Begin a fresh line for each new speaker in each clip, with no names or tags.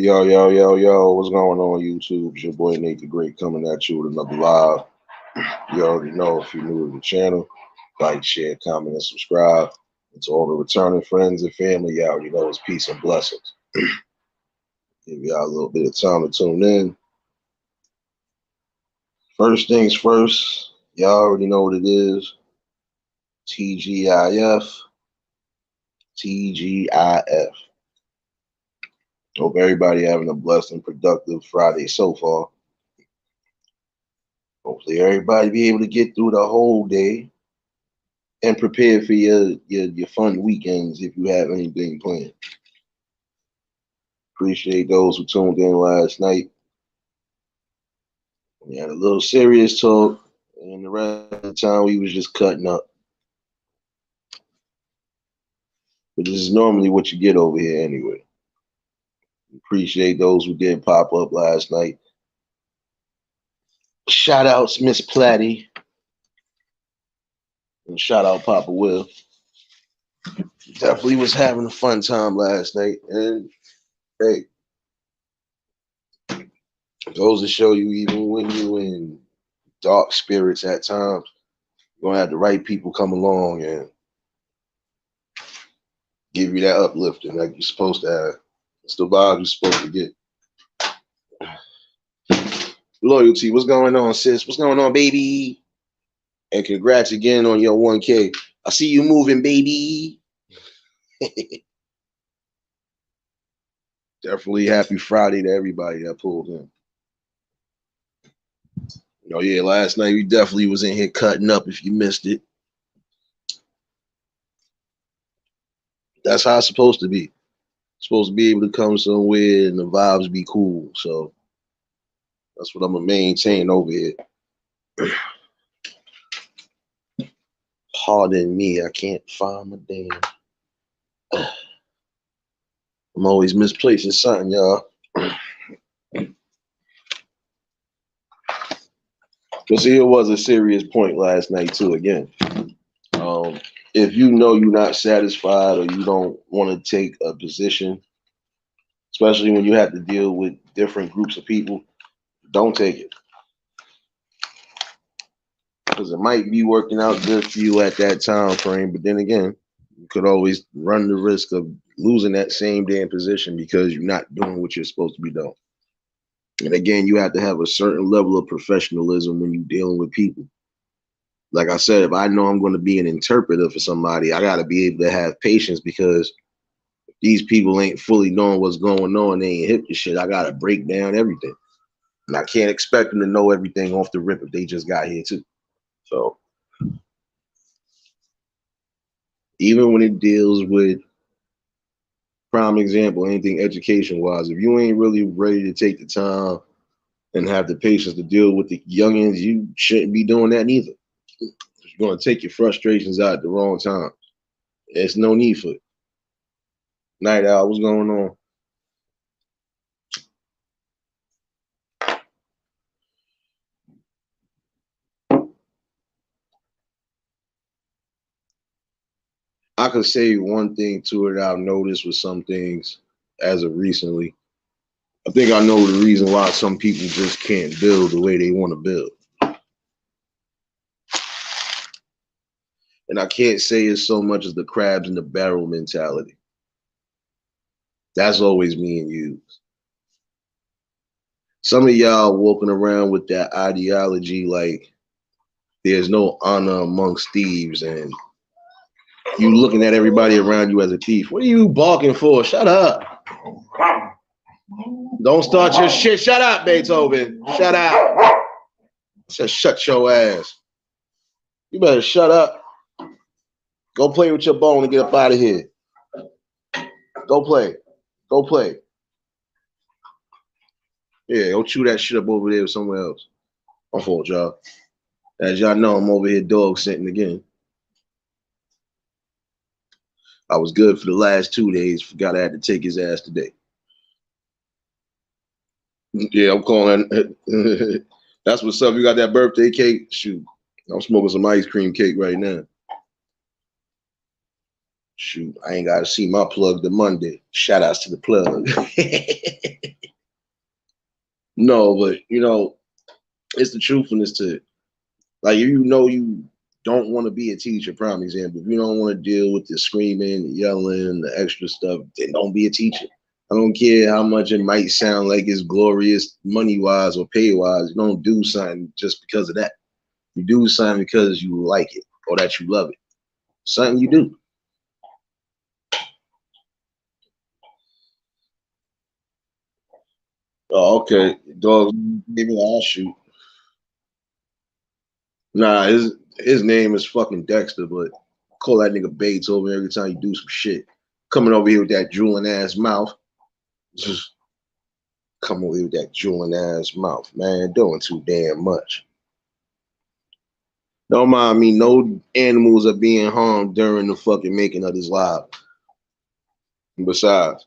Yo, what's going on YouTube? It's your boy Nate the Great coming at you with another live. You already know if you're new to the channel, like, share, comment, and subscribe. And to all the returning friends and family, you already know it's peace and blessings. Give y'all a little bit of time to tune in. First things first, y'all already know what it is. TGIF. TGIF. Hope everybody having a blessed and productive Friday so far. Hopefully everybody be able to get through the whole day and prepare for your fun weekends if you have anything planned. Appreciate those who tuned in last night. We had a little serious talk, and the rest of the time we was just cutting up. But this is normally what you get over here anyway. Appreciate those who did pop up last night. Shout outs Miss Platty. And shout out Papa Will. Definitely was having a fun time last night. And hey, goes to show you, even when you in dark spirits at times, you're gonna have the right people come along and give you that uplifting like you're supposed to have. It's the vibe you're supposed to get. Loyalty, what's going on, sis? What's going on, baby? And congrats again on your 1K. I see you moving, baby. Definitely happy Friday to everybody that pulled in. Oh yeah, last night we definitely was in here cutting up if you missed it. That's how it's supposed to be. Supposed to be able to come somewhere and the vibes be cool. So that's what I'm gonna maintain over here. Pardon me, I can't find my damn. I'm always misplacing something, y'all. But see, it was a serious point last night too. Again, if you know you're not satisfied or you don't want to take a position, especially when you have to deal with different groups of people, don't take it. Because it might be working out good for you at that time frame, but then again, you could always run the risk of losing that same damn position because you're not doing what you're supposed to be doing. And again, you have to have a certain level of professionalism when you're dealing with people. Like I said, if I know I'm going to be an interpreter for somebody, I got to be able to have patience, because these people ain't fully knowing what's going on. They ain't hip to shit. I got to break down everything. And I can't expect them to know everything off the rip if they just got here too. So even when it deals with, prime example, anything education-wise, if you ain't really ready to take the time and have the patience to deal with the youngins, you shouldn't be doing that neither. You're going to take your frustrations out at the wrong time. There's no need for it. Night Owl, what's going on? I could say one thing to it I've noticed with some things as of recently. I think I know the reason why some people just can't build the way they want to build. And I can't say it's so much as the crabs in the barrel mentality. That's always being used. Some of y'all walking around with that ideology like there's no honor amongst thieves, and you looking at everybody around you as a thief. What are you barking for? Shut up. Don't start your shit. Shut up, Beethoven. Shut up. I said shut your ass. You better shut up. Go play with your bone and get up out of here. Go play. Go play. Yeah, go chew that shit up over there somewhere else. My fault, y'all. As y'all know, I'm over here dog sitting again. I was good for the last 2 days. Forgot I had to take his ass today. Yeah, I'm calling. That's what's up. You got that birthday cake? Shoot, I'm smoking some ice cream cake right now. Shoot, I ain't got to see my plug the Monday. Shout outs to the plug. No, but it's the truthfulness to it. Like, you don't want to be a teacher, prime example. If you don't want to deal with the screaming, the yelling, the extra stuff, then don't be a teacher. I don't care how much it might sound like it's glorious money-wise or pay-wise. You don't do something just because of that. You do something because you like it or that you love it. Something you do. Oh, okay. Dog, maybe I'll shoot. Nah, his name is fucking Dexter, but call that nigga Beethoven every time you do some shit. Coming over here with that drooling ass mouth. Just come over here with that drooling ass mouth, man. Doing too damn much. Don't mind me, no animals are being harmed during the fucking making of this live. Besides,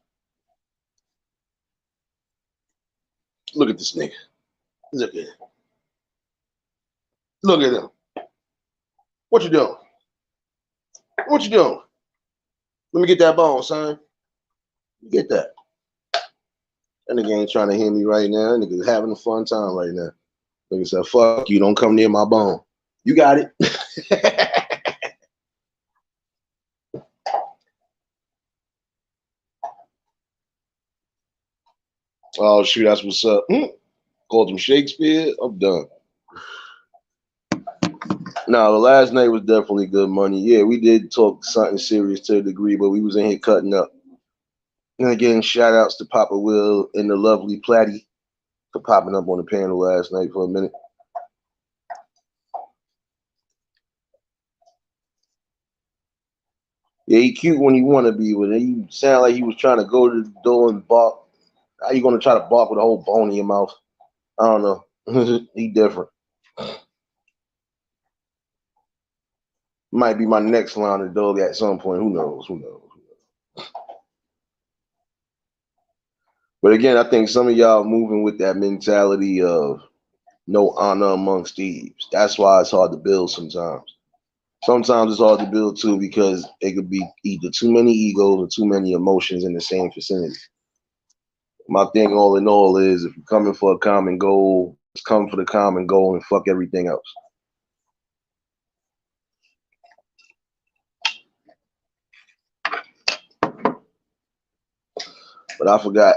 look at this nigga. Look at him. Look at him. What you doing? What you doing? Let me get that bone, son. Get that. That nigga ain't trying to hear me right now. That nigga's having a fun time right now. Nigga said, fuck you, don't come near my bone. You got it. Oh, shoot, that's what's up. Called him Shakespeare. I'm done. No, the last night was definitely good money. Yeah, we did talk something serious to a degree, but we was in here cutting up. And again, shout outs to Papa Will and the lovely Platty for popping up on the panel last night for a minute. Yeah, he cute when he want to be, but he sound like he was trying to go to the door and bark. How you gonna try to bark with a whole bone in your mouth? I don't know. He different. Might be my next line of dog at some point. Who knows? Who knows? But again, I think some of y'all moving with that mentality of no honor amongst thieves. That's why it's hard to build sometimes. Sometimes it's hard to build too because it could be either too many egos or too many emotions in the same vicinity. My thing, all in all, is if you're coming for a common goal, just come for the common goal and fuck everything else. But I forgot.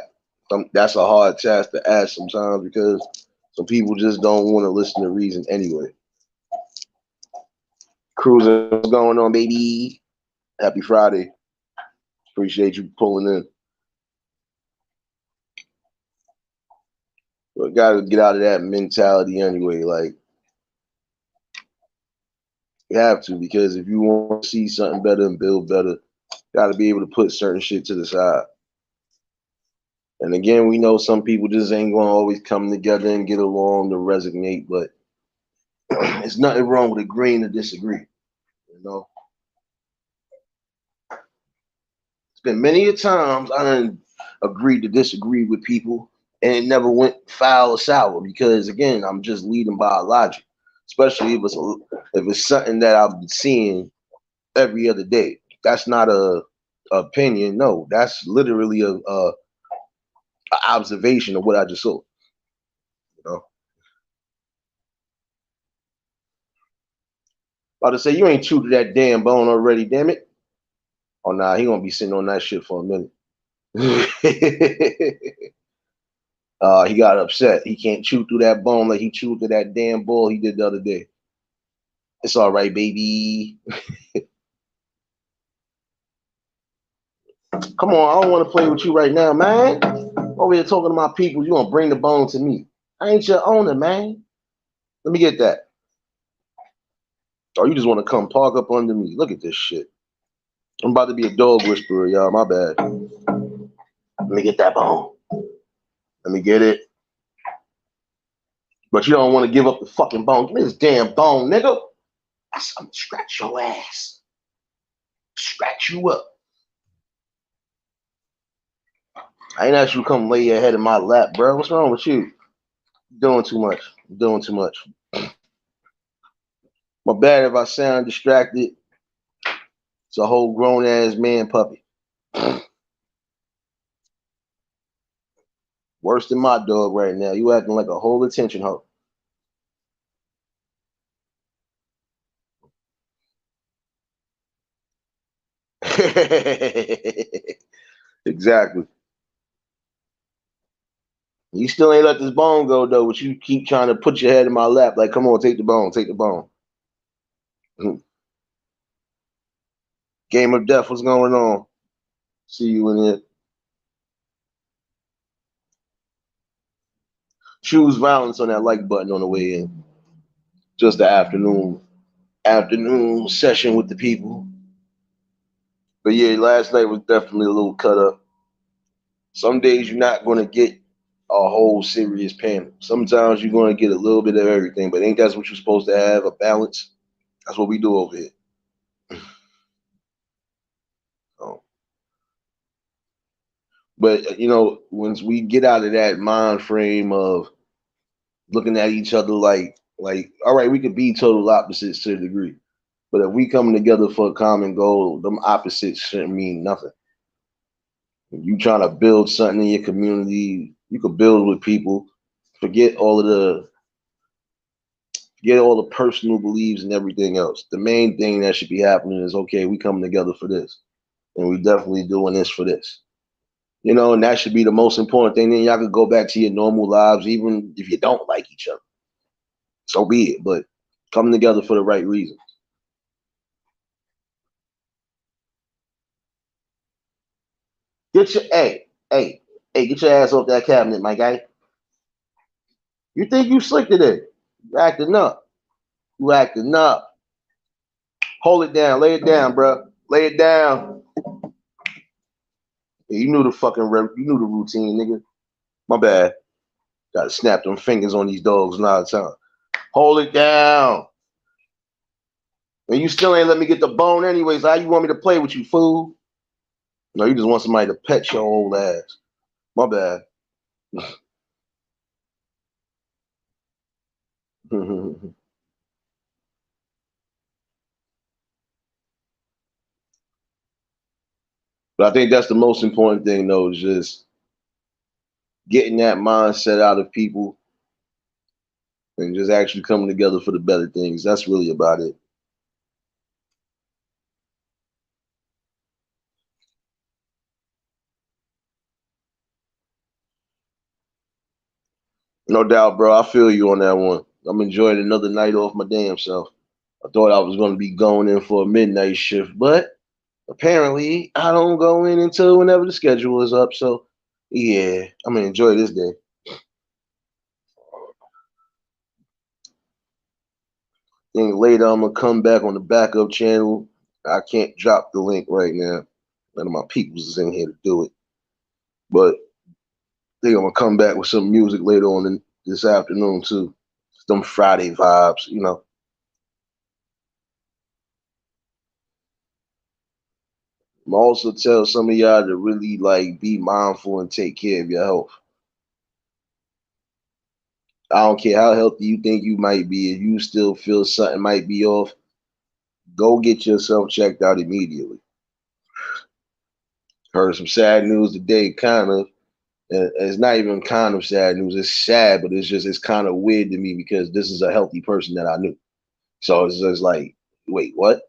That's a hard task to ask sometimes because some people just don't want to listen to reason anyway. Cruising, what's going on, baby? Happy Friday. Appreciate you pulling in. But gotta get out of that mentality anyway. Like, you have to, because if you want to see something better and build better, you gotta be able to put certain shit to the side. And again, we know some people just ain't gonna always come together and get along to resonate, but it's nothing wrong with agreeing to disagree. You know, it's been many a times I done agreed to disagree with people and it never went foul or sour because again, I'm just leading by logic, especially if it's something that I'm seeing every other day. That's not a opinion. No, that's literally a observation of what I just saw. You know, about to say you ain't chewed to that damn bone already. Damn it! Oh nah, he gonna be sitting on that shit for a minute. He got upset. He can't chew through that bone like he chewed through that damn ball he did the other day. It's all right, baby. Come on, I don't want to play with you right now, man. Over here talking to my people, you gonna bring the bone to me. I ain't your owner, man. Let me get that. Or you just want to come park up under me. Look at this shit. I'm about to be a dog whisperer, y'all. My bad. Let me get that bone. Let me get it. But you don't want to give up the fucking bone. Give me this damn bone, nigga. I'm gonna scratch your ass. Scratch you up. I ain't asked you to come lay your head in my lap, bro. What's wrong with you? Doing too much. Doing too much. My bad if I sound distracted. It's a whole grown ass man puppy. Worse than my dog right now. You acting like a whole attention hoe. Exactly. You still ain't let this bone go though, but you keep trying to put your head in my lap. Like, come on, take the bone, take the bone. Game of death, what's going on? See you in here. Choose violence on that like button on the way in. Just the afternoon session with the people. But yeah, last night was definitely a little cut up. Some days you're not gonna get a whole serious panel. Sometimes you're gonna get a little bit of everything, but ain't that what you're supposed to have, a balance? That's what we do over here. So, but once we get out of that mind frame of looking at each other like, all right, we could be total opposites to a degree. But if we come together for a common goal, them opposites shouldn't mean nothing. If you trying to build something in your community, you could build with people. Forget all of the Forget all the personal beliefs and everything else. The main thing that should be happening is okay, we coming together for this. And we definitely doing this for this. And that should be the most important thing. Then y'all could go back to your normal lives, even if you don't like each other. So be it. But coming together for the right reason. Get your get your ass off that cabinet, my guy. You think you slick today? You acting up. You acting up. Hold it down. Lay it down, bro. Lay it down. Yeah, you knew the you knew the routine, nigga. My bad. Gotta snap them fingers on these dogs now the time. Hold it down. And you still ain't let me get the bone anyways. How you want me to play with you, fool? No, you just want somebody to pet your old ass. My bad. But I think that's the most important thing, though, is just getting that mindset out of people and just actually coming together for the better things. That's really about it. No doubt, bro. I feel you on that one. I'm enjoying another night off my damn self. I thought I was going to be going in for a midnight shift, but apparently I don't go in until whenever the schedule is up. So, yeah, I'm going to enjoy this day. Then later I'm going to come back on the backup channel. I can't drop the link right now. None of my peoples is in here to do it. But I think I'm going to come back with some music later on this afternoon, too. Some Friday vibes. I'm also tell some of y'all to really be mindful and take care of your health. I don't care how healthy you think you might be. If you still feel something might be off, go get yourself checked out immediately. Heard some sad news today, kind of. And it's not even kind of sad news. It's sad, but it's kind of weird to me because this is a healthy person that I knew. So it's just like, wait, what?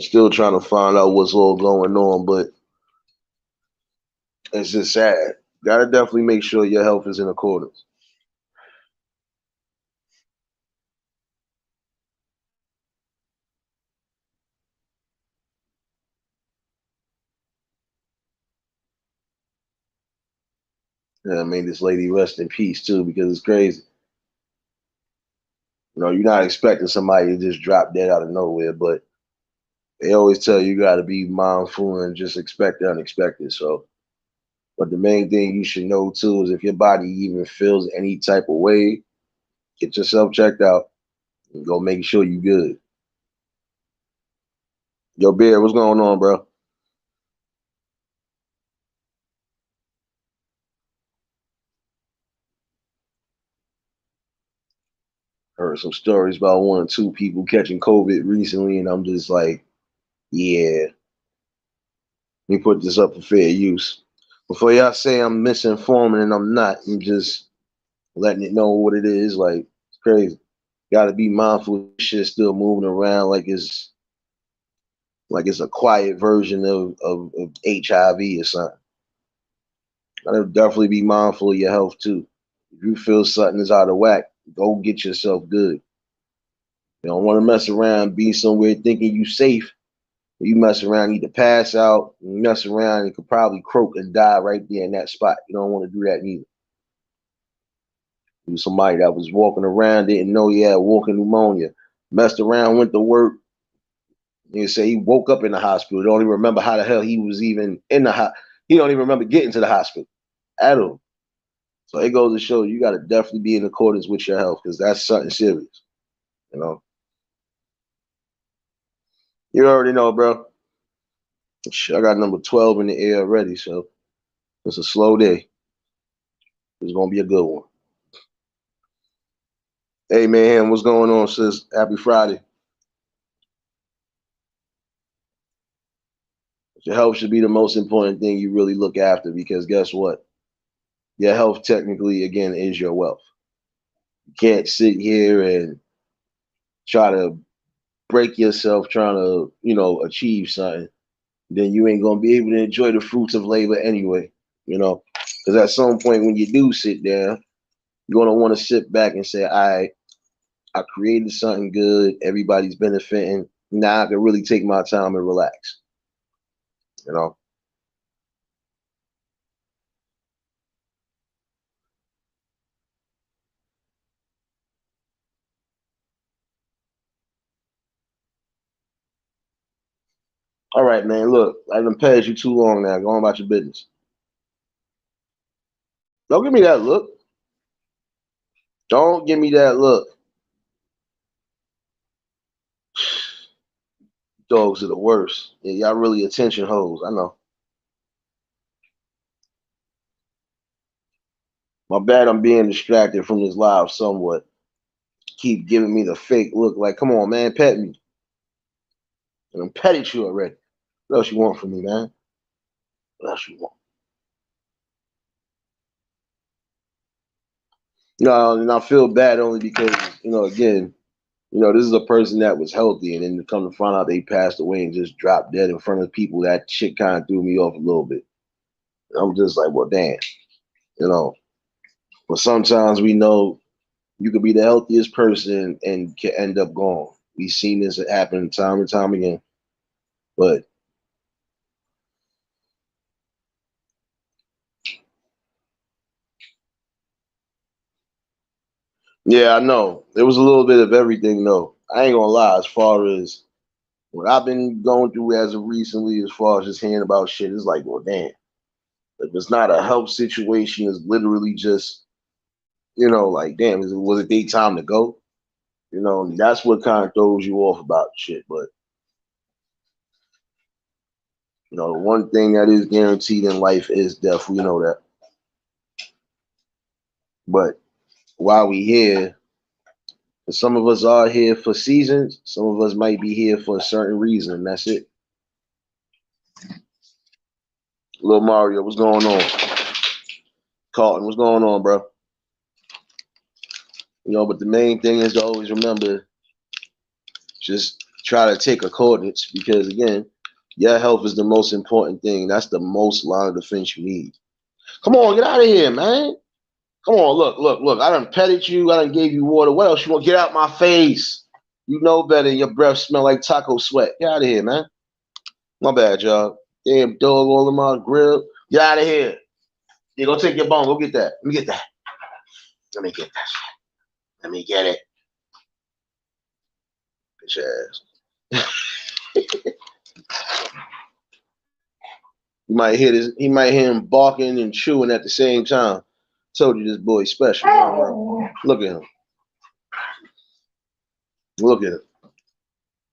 Still trying to find out what's all going on, but it's just sad. Gotta definitely make sure your health is in accordance. And I mean, this lady rest in peace too, because it's crazy. You're not expecting somebody to just drop dead out of nowhere, but they always tell you got to be mindful and just expect the unexpected. So, but the main thing you should know too is if your body even feels any type of way, get yourself checked out and go make sure you good. Yo, Bear, what's going on, bro? Heard. heard some stories about 1 or 2 people catching COVID recently, and I'm just like, yeah, let me put this up for fair use. Before y'all say I'm misinforming and I'm not, I'm just letting it know what it is. Like, it's crazy. Got to be mindful. Shit still moving around like it's a quiet version of HIV or something. Gotta definitely be mindful of your health too. If you feel something is out of whack, go get yourself good. You don't want to mess around, be somewhere thinking you safe. You mess around, need to pass out. You mess around, you could probably croak and die right there in that spot. You don't want to do that neither. You somebody that was walking around, didn't know he had walking pneumonia, messed around, went to work. You say he woke up in the hospital. Don't even remember how the hell he was even in the hospital. He don't even remember getting to the hospital at all. So it goes to show you got to definitely be in accordance with your health because that's something serious. You know, you already know, bro. I got number 12 in the air already, so it's a slow day. It's gonna be a good one. Hey man, what's going on, sis? Happy Friday. Your health should be the most important thing you really look after because guess what? Your health technically again is your wealth. You can't sit here and try to break yourself trying to, achieve something. Then you ain't gonna be able to enjoy the fruits of labor anyway, Because at some point when you do sit down, you're gonna want to sit back and say, all right, I created something good, everybody's benefiting. Now I can really take my time and relax, you know. All right, man. Look, I done passed you too long now. Go on about your business. Don't give me that look. Don't give me that look. Dogs are the worst. Yeah, y'all really attention hoes. I know. My bad. I'm being distracted from this live somewhat. Keep giving me the fake look. Like, come on, man, pet me. And I'm petted you already. What else you want from me, man? What else you want? No, and I feel bad only because again, this is a person that was healthy, and then to come to find out they passed away and just dropped dead in front of people. That shit kind of threw me off a little bit. I'm just like, well, damn, you know. But sometimes we know you could be the healthiest person and can end up gone. We've seen this happen time and time again. But yeah, I know. It was a little bit of everything though. I ain't gonna lie, as far as what I've been going through as of recently, as far as just hearing about shit, it's like, well, damn. If it's not a health situation, it's literally just, like, damn, was it daytime to go? That's what kind of throws you off about shit. But, the one thing that is guaranteed in life is death. We know that. But while we here, some of us are here for seasons. Some of us might be here for a certain reason. And that's it. Little Mario, what's going on? Carlton, what's going on, bro? But the main thing is to always remember, just try to take accordance because again, your health is the most important thing. That's the most line of defense you need. Come on, get out of here, man. Come on, look. I done petted you. I done gave you water. What else you want? Get out my face. You know better. Your breath smell like taco sweat. Get out of here, man. My bad, y'all. Damn dog all in my grill. Get out of here. Yeah, go take your bone. Go get that. Let me get that. Let me get that shit. Let me get it. Bitch ass. You might hear this. He might hear him barking and chewing at the same time. Told you this boy's special. Look at him. Look at him.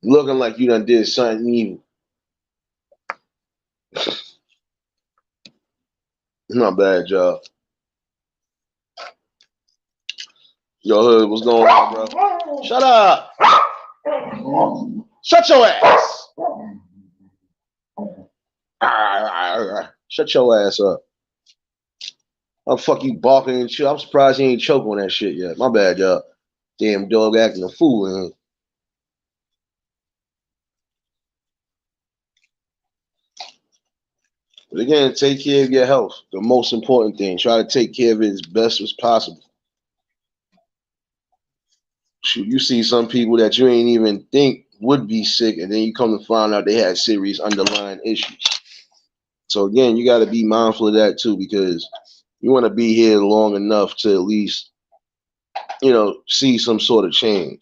Looking like you done did something evil. Not bad, y'all. Yo, Hood, what's going on, bro? Shut up. Shut your ass. Shut your ass up. I'm fuck you barking and shit. I'm surprised he ain't choke on that shit yet. My bad, y'all. Damn dog acting a fool. Man. But again, take care of your health. The most important thing. Try to take care of it as best as possible. Shoot, you see some people that you ain't even think would be sick, and then you come to find out they had serious underlying issues. So again, you got to be mindful of that too, because you want to be here long enough to at least, see some sort of change.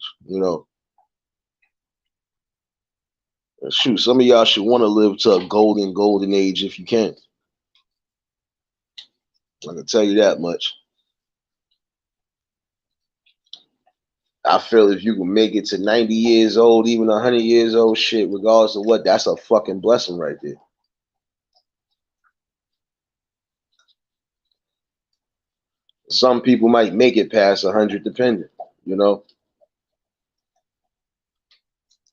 Shoot, some of y'all should want to live to a golden age if you can. I can tell you that much. I feel if you can make it to 90 years old, even 100 years old, shit, regardless of what, that's a fucking blessing right there. Some people might make it past 100, depending,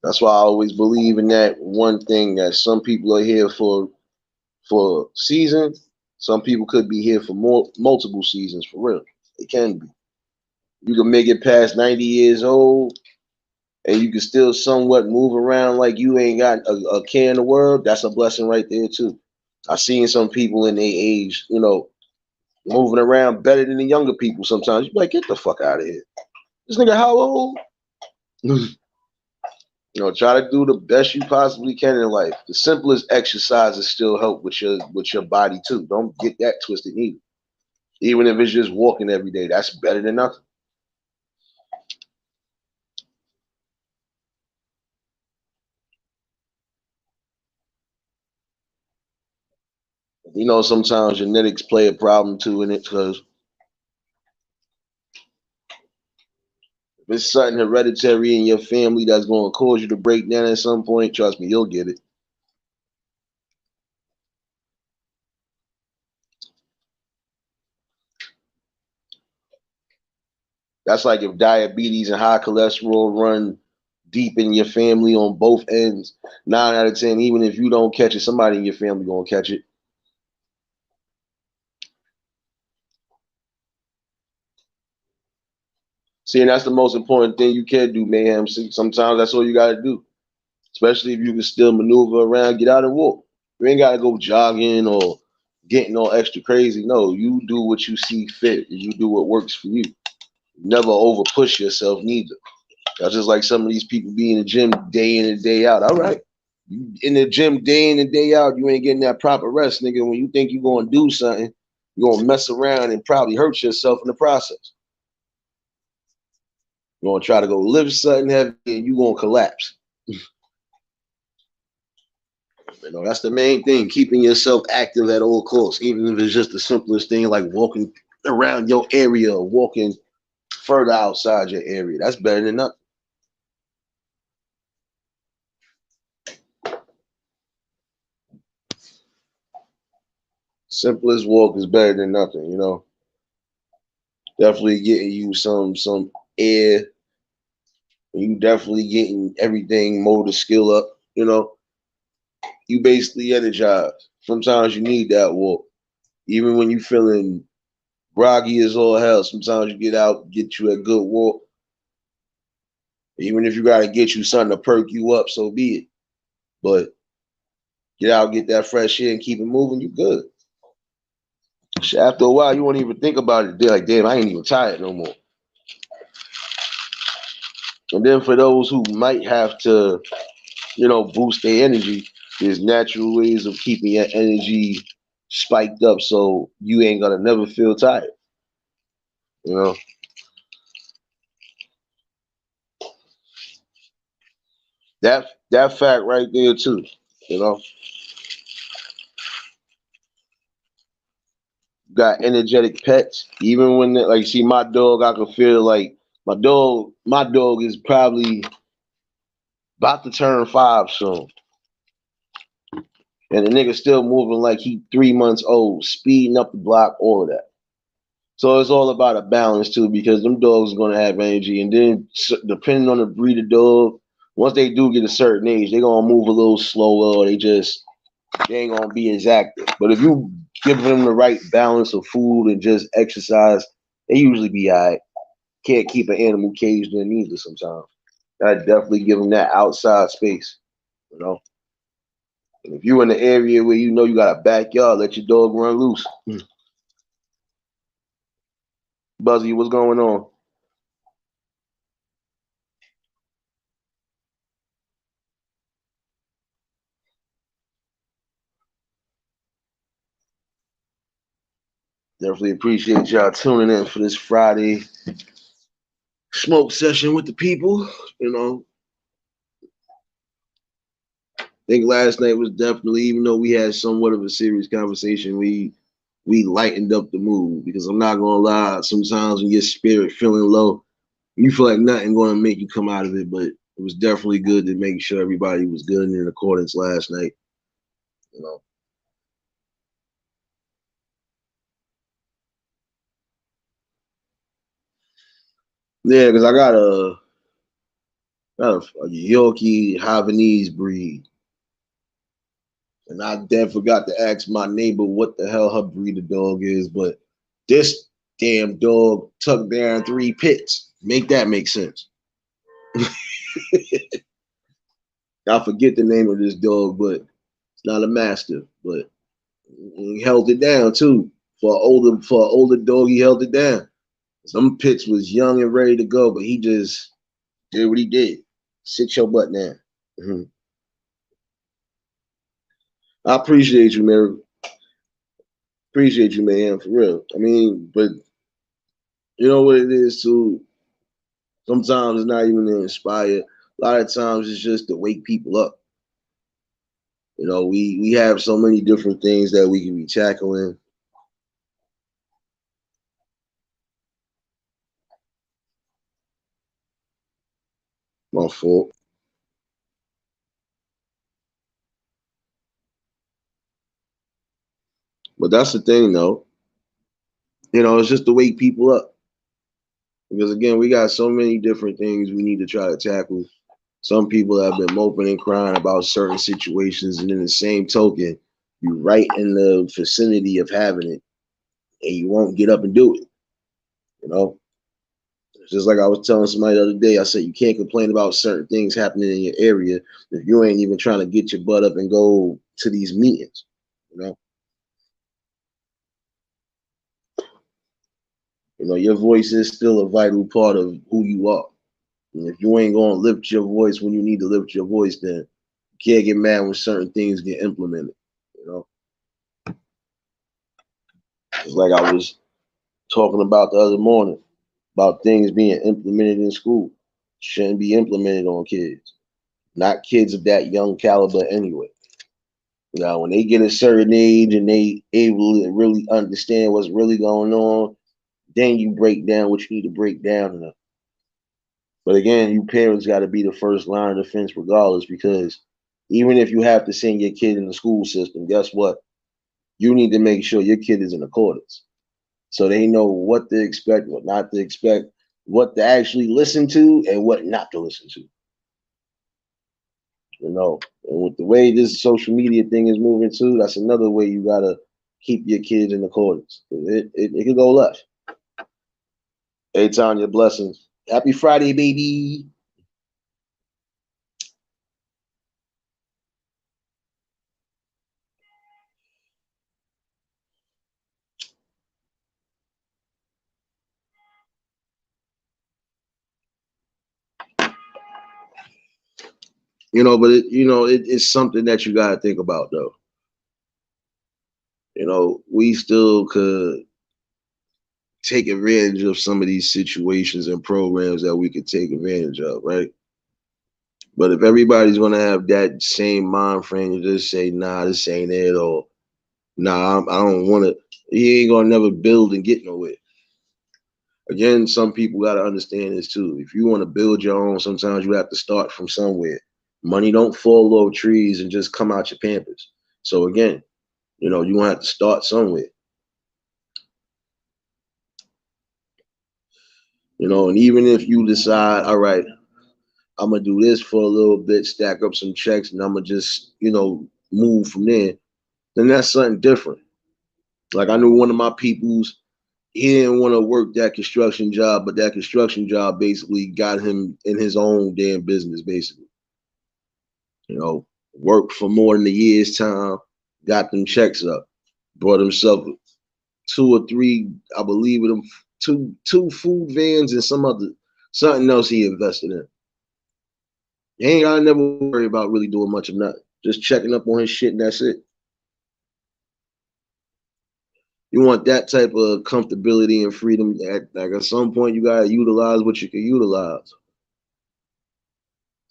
That's why I always believe in that one thing, that some people are here for seasons. Some people could be here for multiple seasons, for real. It can be. You can make it past 90 years old, and you can still somewhat move around like you ain't got a care in the world. That's a blessing right there too. I've seen some people in their age, moving around better than the younger people sometimes. You be like, get the fuck out of here. This nigga how old? Try to do the best you possibly can in life. The simplest exercises still help with your body too. Don't get that twisted either. Even if it's just walking every day, that's better than nothing. Sometimes genetics play a problem too in it, because if it's something hereditary in your family that's going to cause you to break down at some point, trust me, you'll get it. That's like if diabetes and high cholesterol run deep in your family on both ends. 9 out of 10, even if you don't catch it, somebody in your family gonna catch it. See, and that's the most important thing you can do, Mayhem. Sometimes that's all you gotta do. Especially if you can still maneuver around, get out and walk. You ain't gotta go jogging or getting all extra crazy. No, you do what you see fit, and you do what works for you. Never over push yourself neither. That's just like some of these people be in the gym day in and day out. All right. You in the gym day in and day out, you ain't getting that proper rest, nigga. When you think you're gonna do something, you're gonna mess around and probably hurt yourself in the process. You're gonna try to go lift something heavy and you're gonna collapse. That's the main thing, keeping yourself active at all costs, even if it's just the simplest thing like walking around your area or walking further outside your area. That's better than nothing. Simplest walk is better than nothing, Definitely getting you some air. You definitely getting everything motor skill up, You basically energized. Sometimes you need that walk. Even when you feeling groggy as all hell, sometimes you get out, get you a good walk. Even if you gotta get you something to perk you up, so be it. But get out, get that fresh air and keep it moving, you good. After a while, you won't even think about it. They're like, damn, I ain't even tired no more. And then for those who might have to, boost their energy, there's natural ways of keeping your energy spiked up so you ain't gonna never feel tired. That fact right there too. Got energetic pets. Even when like see my dog, I can feel like my dog is probably about to turn 5 soon. And the nigga still moving like he 3 months old, speeding up the block, all of that. So it's all about a balance too, because them dogs are gonna have energy, and then depending on the breed of dog, once they do get a certain age, they're gonna move a little slower, or they ain't gonna be as active. But if you give them the right balance of food and just exercise, they usually be alright. Can't keep an animal caged in either sometimes. I definitely give them that outside space, you know. And if you in the area where you know you got a backyard, let your dog run loose. Buzzy, what's going on? Definitely appreciate y'all tuning in for this Friday smoke session with the people. You know, I think last night was definitely, even though we had somewhat of a serious conversation, we lightened up the mood, because I'm not gonna lie, sometimes when your spirit feeling low, you feel like nothing gonna make you come out of it. But it was definitely good to make sure everybody was good and in accordance last night. You know, yeah, because I got a Yorkie Havanese breed, and I then forgot to ask my neighbor what the hell her breed of dog is, but this damn dog tucked down 3 pits. Make that make sense. I forget the name of this dog, but it's not a mastiff, but he held it down too. For an older dog, he held it down. Some pits was young and ready to go, but he just did what he did. Sit your butt down. Mhm. I appreciate you, man. Appreciate you, man, for real. I mean, but you know what it is too. Sometimes it's not even to inspire. A lot of times it's just to wake people up. You know, we have so many different things that we can be tackling. My fault. But that's the thing though. You know, it's just to wake people up. Because again, we got so many different things we need to try to tackle. Some people have been moping and crying about certain situations, and in the same token, you right in the vicinity of having it, and you won't get up and do it. You know, it's just like I was telling somebody the other day. I said you can't complain about certain things happening in your area if you ain't even trying to get your butt up and go to these meetings. You know, your voice is still a vital part of who you are. And if you ain't gonna lift your voice when you need to lift your voice, then you can't get mad when certain things get implemented. You know, it's like I was talking about the other morning about things being implemented in school. Shouldn't be implemented on kids, not kids of that young caliber anyway. Now, when they get a certain age and they able to really understand what's really going on, then you break down what you need to break down. But again, you parents got to be the first line of defense regardless, because even if you have to send your kid in the school system, guess what? You need to make sure your kid is in accordance, so they know what to expect, what not to expect, what to actually listen to, and what not to listen to. And with the way this social media thing is moving too, that's another way you gotta keep your kids in accordance. It could go left. Hey, Tanya, blessings. Happy Friday, baby. But it's something that you gotta think about though. We still could take advantage of some of these situations and programs that we could take advantage of, right? But if everybody's gonna have that same mind frame to just say, nah, this ain't it, or nah, I don't want to, he ain't gonna never build and get nowhere. Again, some people gotta understand this too. If you want to build your own, sometimes you have to start from somewhere. Money don't fall off trees and just come out your pampers. So again, you gonna have to start somewhere. You know, and even if you decide, all right, I'm gonna do this for a little bit, stack up some checks, and I'm gonna just, move from there, then that's something different. Like I knew one of my people's, he didn't want to work that construction job, but that construction job basically got him in his own damn business, basically. Worked for more than a year's time, got them checks up, brought himself two or three, I believe it, two food vans and something else he invested in. He ain't gotta never worry about really doing much of nothing. Just checking up on his shit and that's it. You want that type of comfortability and freedom. At some point, you gotta utilize what you can utilize.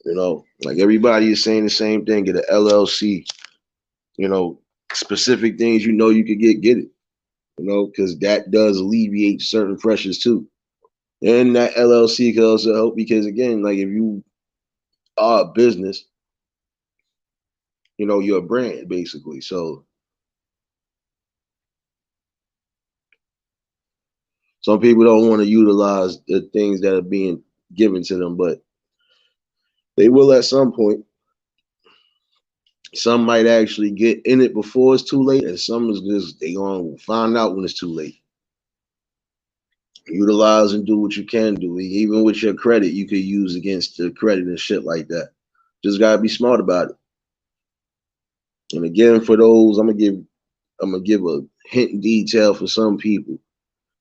Like everybody is saying the same thing. Get an LLC. You know, specific things you could get it. Because that does alleviate certain pressures too. And that LLC can also help because again, like if you are a business, you're a brand basically. So some people don't want to utilize the things that are being given to them, but they will at some point. Some might actually get in it before it's too late, and some is just they gonna find out when it's too late. Utilize and do what you can do. Even with your credit, you could use against the credit and shit like that. Just gotta be smart about it. And again, for those, I'm gonna give a hint in detail for some people.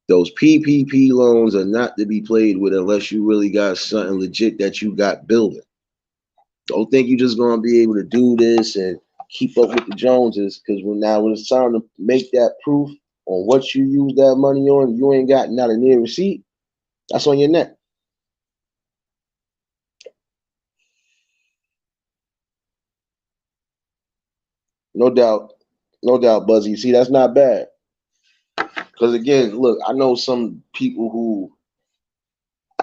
Those PPP loans are not to be played with unless you really got something legit that you got building. Don't think you're just gonna be able to do this and keep up with the Joneses, because when it's time to make that proof on what you use that money on, you ain't got not a near receipt. That's on your neck. No doubt, no doubt, Buzzy. See, that's not bad. Because again, look, I know some people who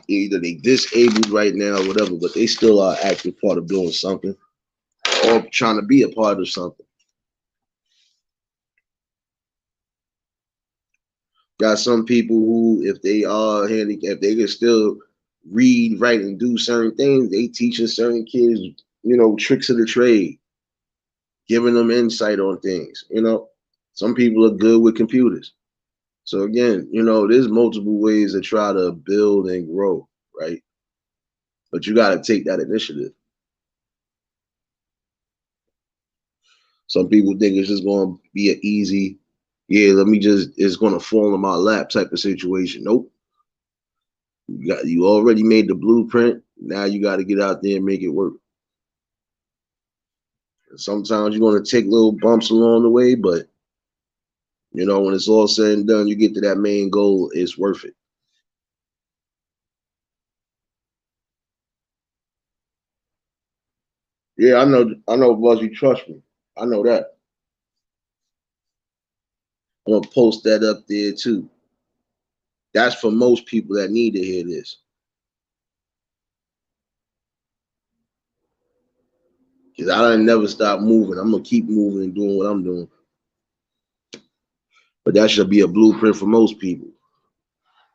either they disabled right now or whatever, but they still are active part of doing something or trying to be a part of something. Got some people who, if they are handicapped, they can still read, write, and do certain things. They teaching certain kids, tricks of the trade, giving them insight on things. Some people are good with computers. So again, there's multiple ways to try to build and grow, right? But you got to take that initiative. Some people think it's just going to be an easy, yeah, it's going to fall in my lap type of situation. Nope. You already made the blueprint. Now you got to get out there and make it work. Sometimes you're going to take little bumps along the way, but when it's all said and done, you get to that main goal, it's worth it. Yeah, I know, Buzz, you trust me. I know that. I'm gonna post that up there too. That's for most people that need to hear this. Cause I done never stop moving. I'm gonna keep moving and doing what I'm doing. But that should be a blueprint for most people.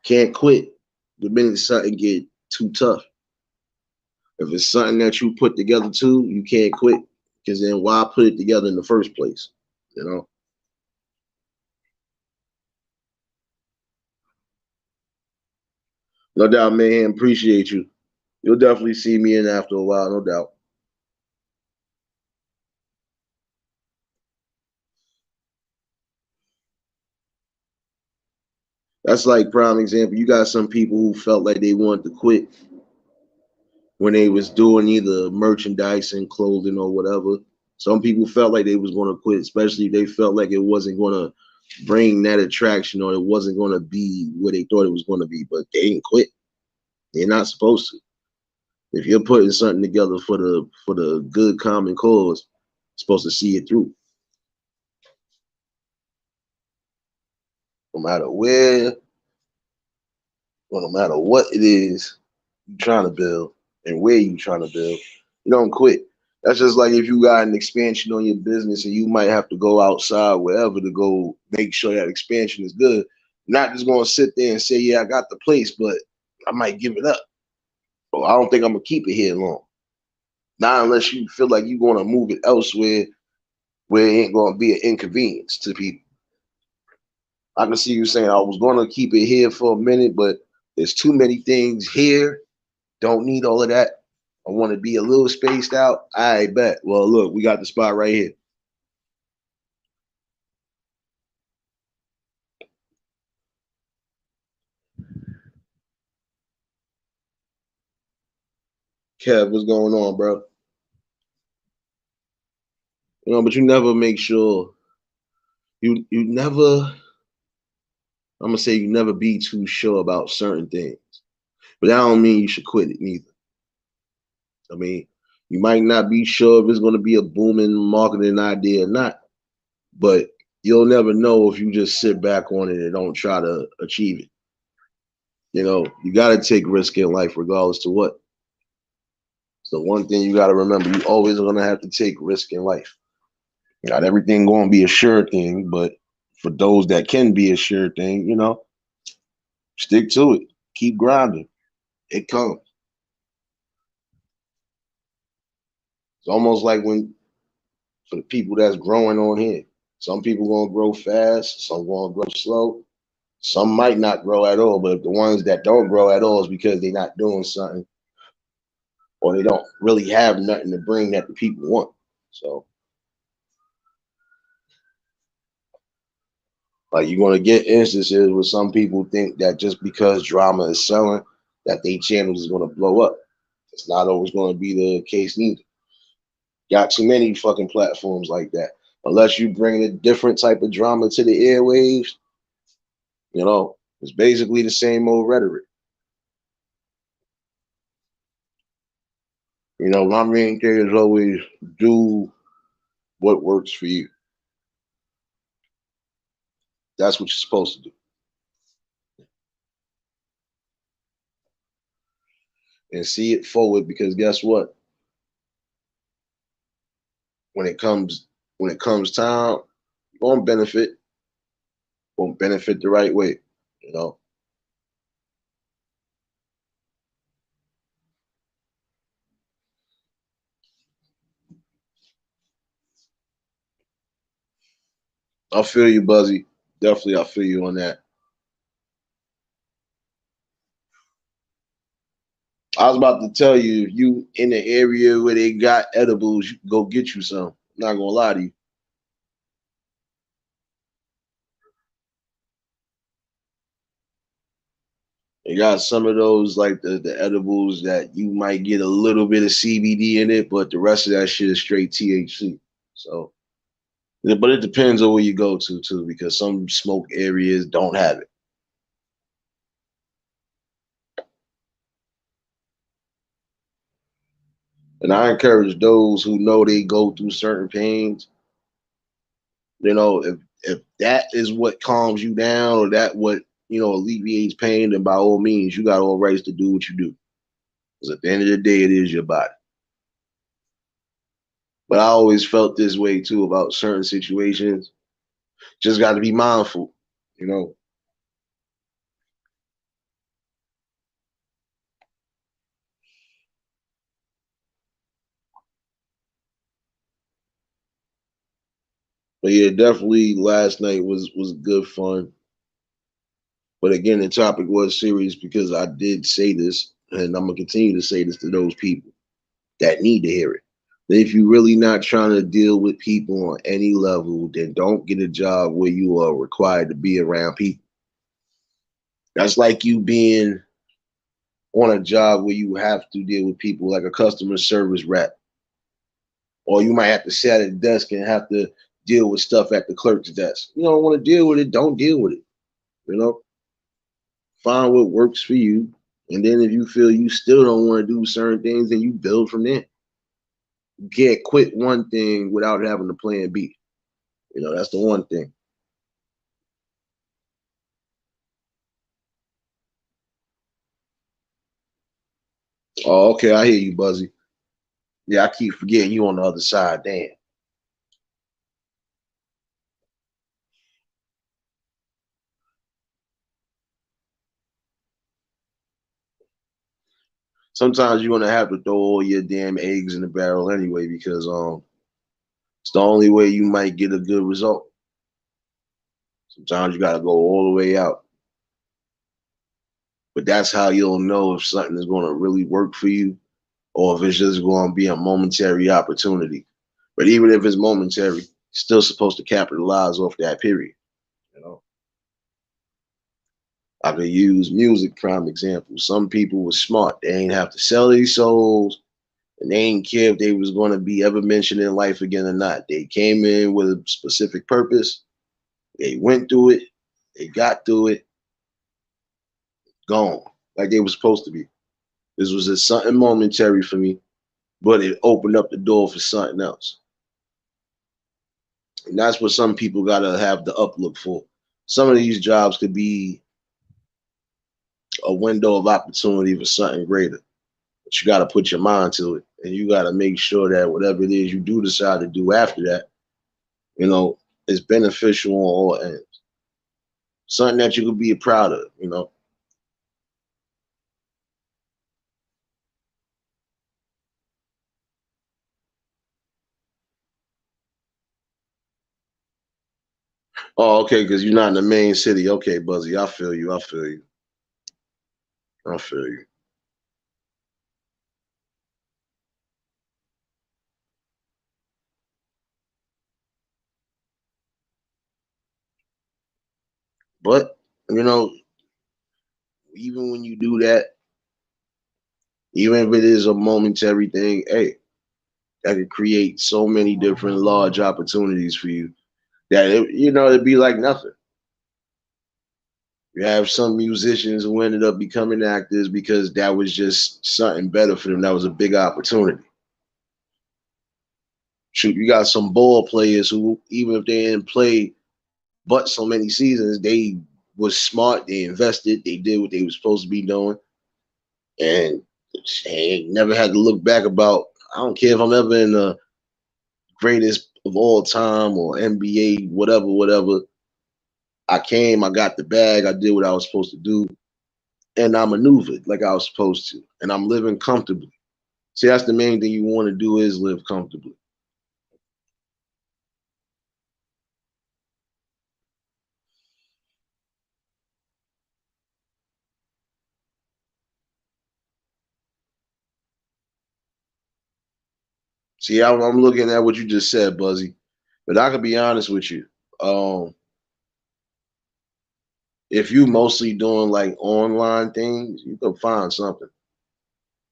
Can't quit the minute something get too tough. If it's something that you put together too, you can't quit. Because then why put it together in the first place? You know? No doubt, man. Appreciate you. You'll definitely see me in after a while, no doubt. That's like prime example. You got some people who felt like they wanted to quit when they was doing either merchandising, clothing, or whatever. Some people felt like they was going to quit, especially if they felt like it wasn't going to bring that attraction or it wasn't going to be what they thought it was going to be. But they didn't quit. They're not supposed to. If you're putting something together for the good common cause, you're supposed to see it through, no matter where or no matter what it is you're trying to build and where you're trying to build. You don't quit. That's just like if you got an expansion on your business and you might have to go outside wherever to go make sure that expansion is good. Not just going to sit there and say, yeah, I got the place, but I might give it up. Or I don't think I'm gonna keep it here long. Not unless you feel like you're gonna move it elsewhere where it ain't gonna be an inconvenience to people. I can see you saying I was gonna keep it here for a minute, but there's too many things here. Don't need all of that. I want to be a little spaced out. I bet. Well, look, we got the spot right here. Kev, what's going on, bro? But you never make sure you never. I'm gonna say you never be too sure about certain things, but that don't mean you should quit it neither. I mean, you might not be sure if it's gonna be a booming marketing idea or not, but you'll never know if you just sit back on it and don't try to achieve it. You got to take risk in life, regardless to what. So one thing you got to remember: you always gonna have to take risk in life. Not everything gonna be a sure thing, but for those that can be a sure thing, stick to it. Keep grinding. It comes. It's almost like when for the people that's growing on here. Some people gonna grow fast, some gonna grow slow, some might not grow at all. But the ones that don't grow at all is because they're not doing something or they don't really have nothing to bring that the people want. So like you're gonna get instances where some people think that just because drama is selling, that they channels is gonna blow up. It's not always gonna be the case neither. Got too many fucking platforms like that. Unless you bring a different type of drama to the airwaves, it's basically the same old rhetoric. My main thing is always do what works for you. That's what you're supposed to do. And see it forward because guess what? When it comes when it comes time, you won't benefit the right way. You know. I feel you, Buzzy. Definitely I feel you on that. I was about to tell you, if you in the area where they got edibles, you can go get you some. I'm not gonna lie to you. They got some of those like the edibles that you might get a little bit of CBD in it, but the rest of that shit is straight THC. So, but it depends on where you go to too, because some smoke areas don't have it. And I encourage those who know they go through certain pains. If that is what calms you down or that what alleviates pain, then by all means, you got all rights to do what you do. Because at the end of the day, it is your body. But I always felt this way too about certain situations. Just got to be mindful, you know. But yeah, definitely last night was good fun. But again, the topic was serious because I did say this, and I'm gonna continue to say this to those people that need to hear it. That if you're really not trying to deal with people on any level, then don't get a job where you are required to be around people. That's like you being on a job where you have to deal with people like a customer service rep, or you might have to sit at a desk and have to deal with stuff at the clerk's desk. You don't want to deal with it, don't deal with it. You know, find what works for you. And then if you feel you still don't want to do certain things, then you build from there. You can't quit one thing without having a plan B. That's the one thing. Oh, okay, I hear you, Buzzy. Yeah, I keep forgetting you on the other side. Damn. Sometimes you're gonna have to throw all your damn eggs in the barrel anyway because it's the only way you might get a good result. Sometimes you gotta go all the way out. But that's how you'll know if something is gonna really work for you or if it's just gonna be a momentary opportunity. But even if it's momentary, you're still supposed to capitalize off that period. You know, I could use music prime example. Some people were smart; they ain't have to sell these souls, and they ain't care if they was going to be ever mentioned in life again or not. They came in with a specific purpose. They went through it. They got through it. Gone like they were supposed to be. This was just something momentary for me, but it opened up the door for something else. And that's what some people gotta have the uplook for. Some of these jobs could be a window of opportunity for something greater. But you gotta put your mind to it. And you gotta make sure that whatever it is you do decide to do after that, you know, is beneficial on all ends. Something that you could be proud of, you know. Oh, okay, because you're not in the main city. Okay, Buzzy, I feel you. I feel you. I feel you. But, you know, even when you do that, even if it is a momentary thing, hey, that could create so many different large opportunities for you that it'd be like nothing. You have some musicians who ended up becoming actors because that was just something better for them. That was a big opportunity. Shoot, you got some ball players who, even if they didn't play but so many seasons, they was smart. They invested. They did what they were supposed to be doing, and they never had to look back about. I don't care if I'm ever in the greatest of all time or NBA, whatever, whatever. I came, I got the bag, I did what I was supposed to do, and I maneuvered like I was supposed to, and I'm living comfortably. See, that's the main thing you want to do is live comfortably. See, I'm looking at what you just said, Buzzy, but I can be honest with you. Um, if you mostly doing like online things, you can find something.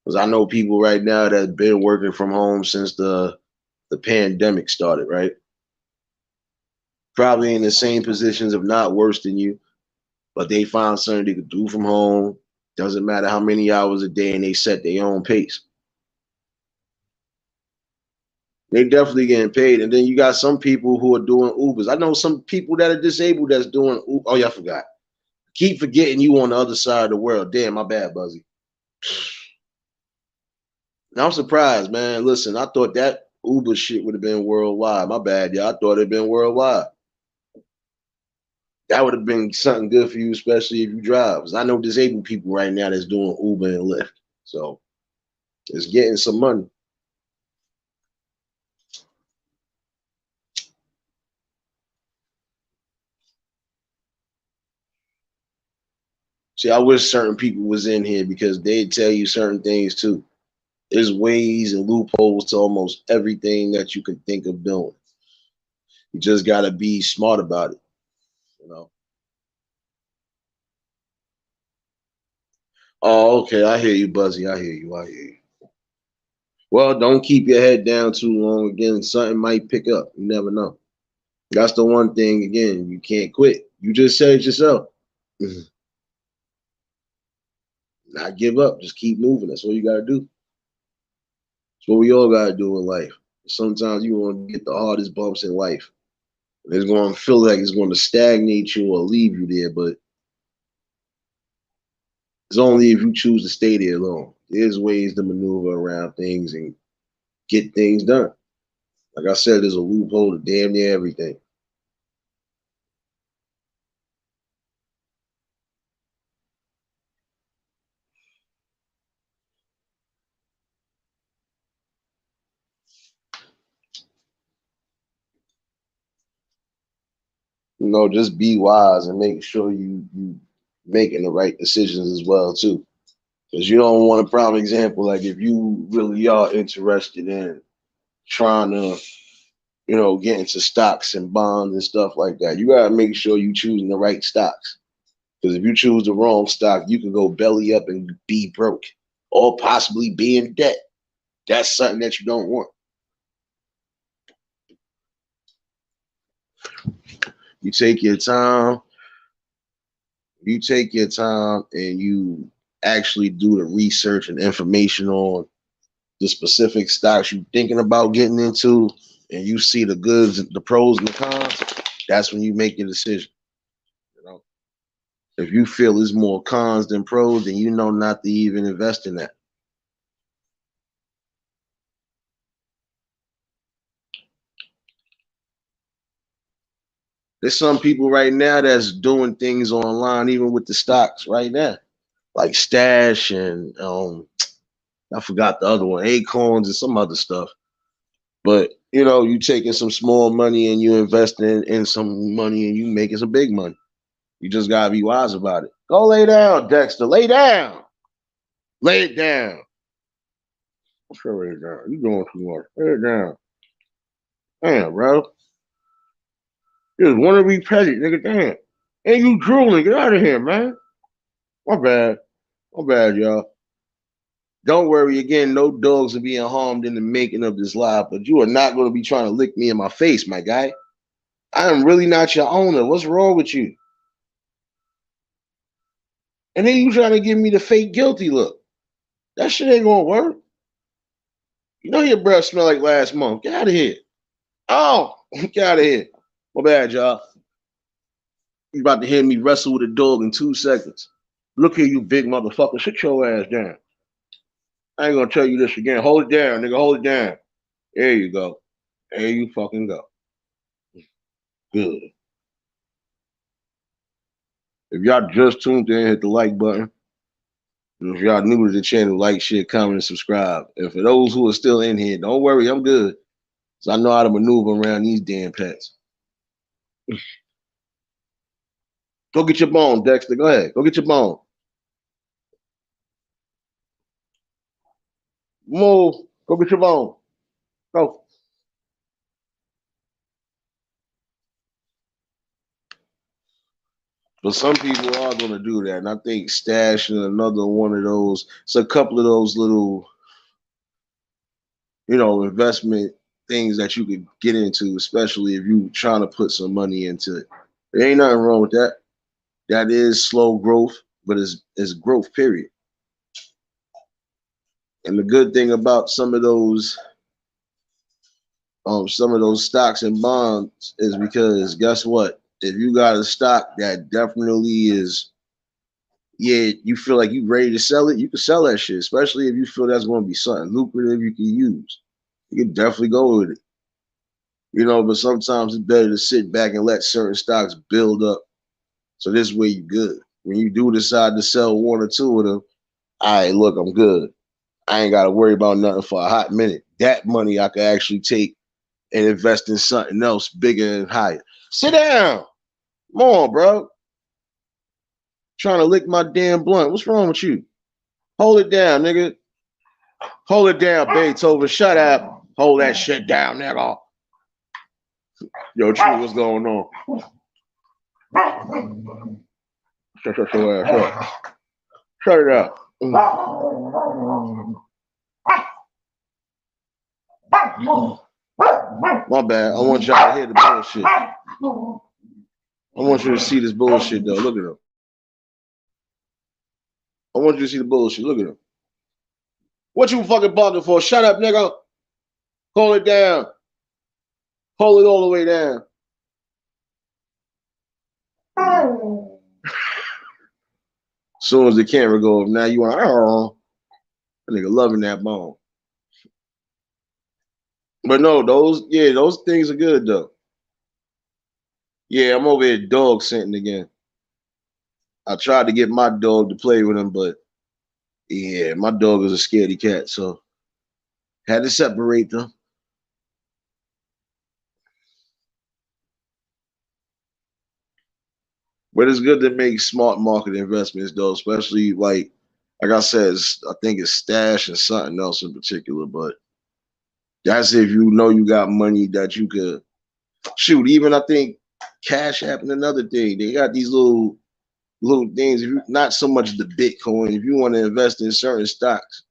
Because I know people right now that have been working from home since the pandemic started, right? Probably in the same positions, if not worse than you, but they find something they could do from home. Doesn't matter how many hours a day, and they set their own pace. They definitely getting paid. And then you got some people who are doing Ubers. I know some people that are disabled that's doing. Oh, yeah, I forgot. Keep forgetting you on the other side of the world. Damn, my bad, Buzzy. Now I'm surprised, man. Listen, I thought that Uber shit would have been worldwide. My bad, yeah. I thought it'd been worldwide. That would have been something good for you, especially if you drive. 'Cause I know disabled people right now that's doing Uber and Lyft. So it's getting some money. See, I wish certain people was in here because they'd tell you certain things too. There's ways and loopholes to almost everything that you can think of doing. You just gotta be smart about it, you know. Oh, okay. I hear you, Buzzy. I hear you. I hear you. Well, don't keep your head down too long. Again, something might pick up. You never know. That's the one thing. Again, you can't quit. You just said it yourself. Not give up. Just keep moving. That's all you gotta do. That's what we all gotta do in life. Sometimes you want to get the hardest bumps in life. It's going to feel like it's going to stagnate you or leave you there, but it's only if you choose to stay there long. There's ways to maneuver around things and get things done. Like I said, there's a loophole to damn near everything. just be wise and make sure you making the right decisions as well too. Because you don't want a prime example. Like if you really are interested in trying to, get into stocks and bonds and stuff like that, you gotta make sure you choosing the right stocks. Because if you choose the wrong stock, you can go belly up and be broke, or possibly be in debt. That's something that you don't want. You take your time. You take your time and you actually do the research and information on the specific stocks you're thinking about getting into, and you see the goods, the pros and the cons. That's when you make your decision. You know, if you feel there's more cons than pros, then you know not to even invest in that. There's some people right now that's doing things online, even with the stocks right now, like Stash and I forgot the other one, Acorns and some other stuff. But you taking some small money and you investing in some money and you making some big money. You just gotta be wise about it. Go lay down, Dexter. Lay down. Lay it down. Sure, lay it down. You doing too much. Lay it down. Damn, bro. You just want to be petty, nigga. Damn. And you drooling. Get out of here, man. My bad. My bad, y'all. Don't worry again. No dogs are being harmed in the making of this live, but you are not going to be trying to lick me in my face, my guy. I am really not your owner. What's wrong with you? And then you trying to give me the fake guilty look. That shit ain't gonna work. You know your breath smell like last month. Get out of here. Oh, get out of here. My bad, y'all. You about to hear me wrestle with a dog in 2 seconds. Look here, you big motherfucker. Sit your ass down. I ain't gonna tell you this again. Hold it down, nigga. Hold it down. There you go. There you fucking go. Good. If y'all just tuned in, hit the like button. And if y'all new to the channel, like, share, comment, and subscribe. And for those who are still in here, don't worry, I'm good. So I know how to maneuver around these damn pets. Go get your bone, Dexter. Go ahead. Go get your bone. Move. Go get your bone. Go. But some people are going to do that. And I think Stash and another one of those, it's a couple of those little, investment things that you could get into, especially if you're trying to put some money into it. There ain't nothing wrong with that. That is slow growth, but it's growth, period. And the good thing about some of those stocks and bonds is because guess what? If you got a stock that definitely is, yeah, you feel like you ready to sell it, you can sell that shit, especially if you feel that's going to be something lucrative you can use. You can definitely go with it. But sometimes it's better to sit back and let certain stocks build up. So this way you good. When you do decide to sell one or two of them, all right, look, I'm good. I ain't got to worry about nothing for a hot minute. That money I could actually take and invest in something else bigger and higher. Sit down. Come on, bro. Trying to lick my damn blunt. What's wrong with you? Hold it down, nigga. Hold it down, Beethoven. Shut up. Hold that shit down, nigga. Yo, True, what's going on? Shut your ass up. Shut it up. My bad. I want y'all to hear the bullshit. I want you to see this bullshit, though. Look at him. I want you to see the bullshit. Look at him. What you fucking barking for? Shut up, nigga. Hold it down. Hold it all the way down. As soon as the camera goes, now you want, that nigga loving that bone. But no, those things are good though. Yeah, I'm over here dog sitting again. I tried to get my dog to play with him, but yeah, my dog is a scaredy cat, so had to separate them. But it's good to make smart market investments though, especially like I said, I think it's stash and something else in particular. But that's if you know you got money that you could shoot. Even I think Cash App and another thing. They got these little things. If you not so much the Bitcoin, if you want to invest in certain stocks,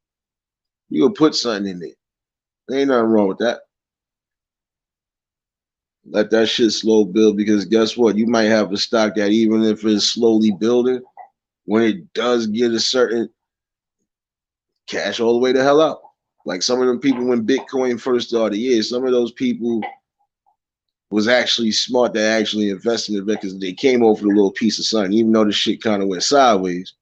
you can put something in there. There ain't nothing wrong with that. Let that shit slow build because guess what? You might have a stock that even if it's slowly building, when it does get a certain cash all the way the hell out. Like some of them people when Bitcoin first started, yeah, some of those people was actually smart that actually invested in it because they came over a little piece of something, even though the shit kind of went sideways.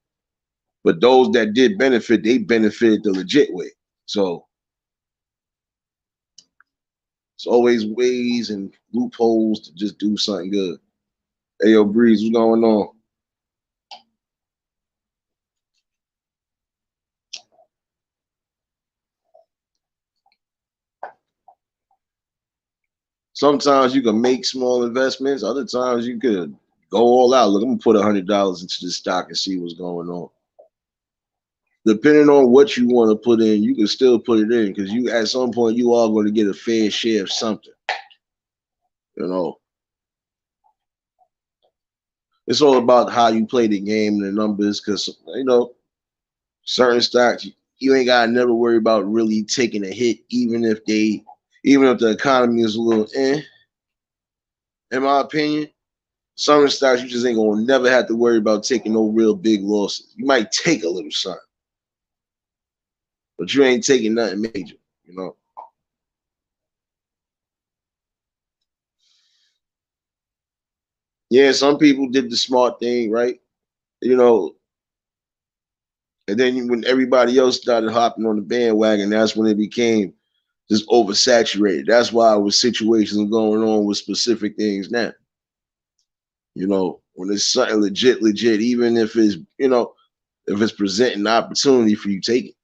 But those that did benefit, they benefited the legit way. So it's always ways and loopholes to just do something good. Hey, yo, Breeze, what's going on? Sometimes you can make small investments. Other times you could go all out. Look, I'm gonna put $100 into the stock and see what's going on. Depending on what you want to put in, you can still put it in because you at some point you are going to get a fair share of something. You know, it's all about how you play the game and the numbers. Because certain stocks you ain't gotta never worry about really taking a hit, even if the economy is a little in my opinion. Some stocks you just ain't gonna never have to worry about taking no real big losses. You might take a little something, but you ain't taking nothing major. You know. Yeah, some people did the smart thing, right? You know, and then when everybody else started hopping on the bandwagon, that's when it became just oversaturated. That's why with situations going on with specific things now. When it's something legit, even if if it's presenting an opportunity for you, take it.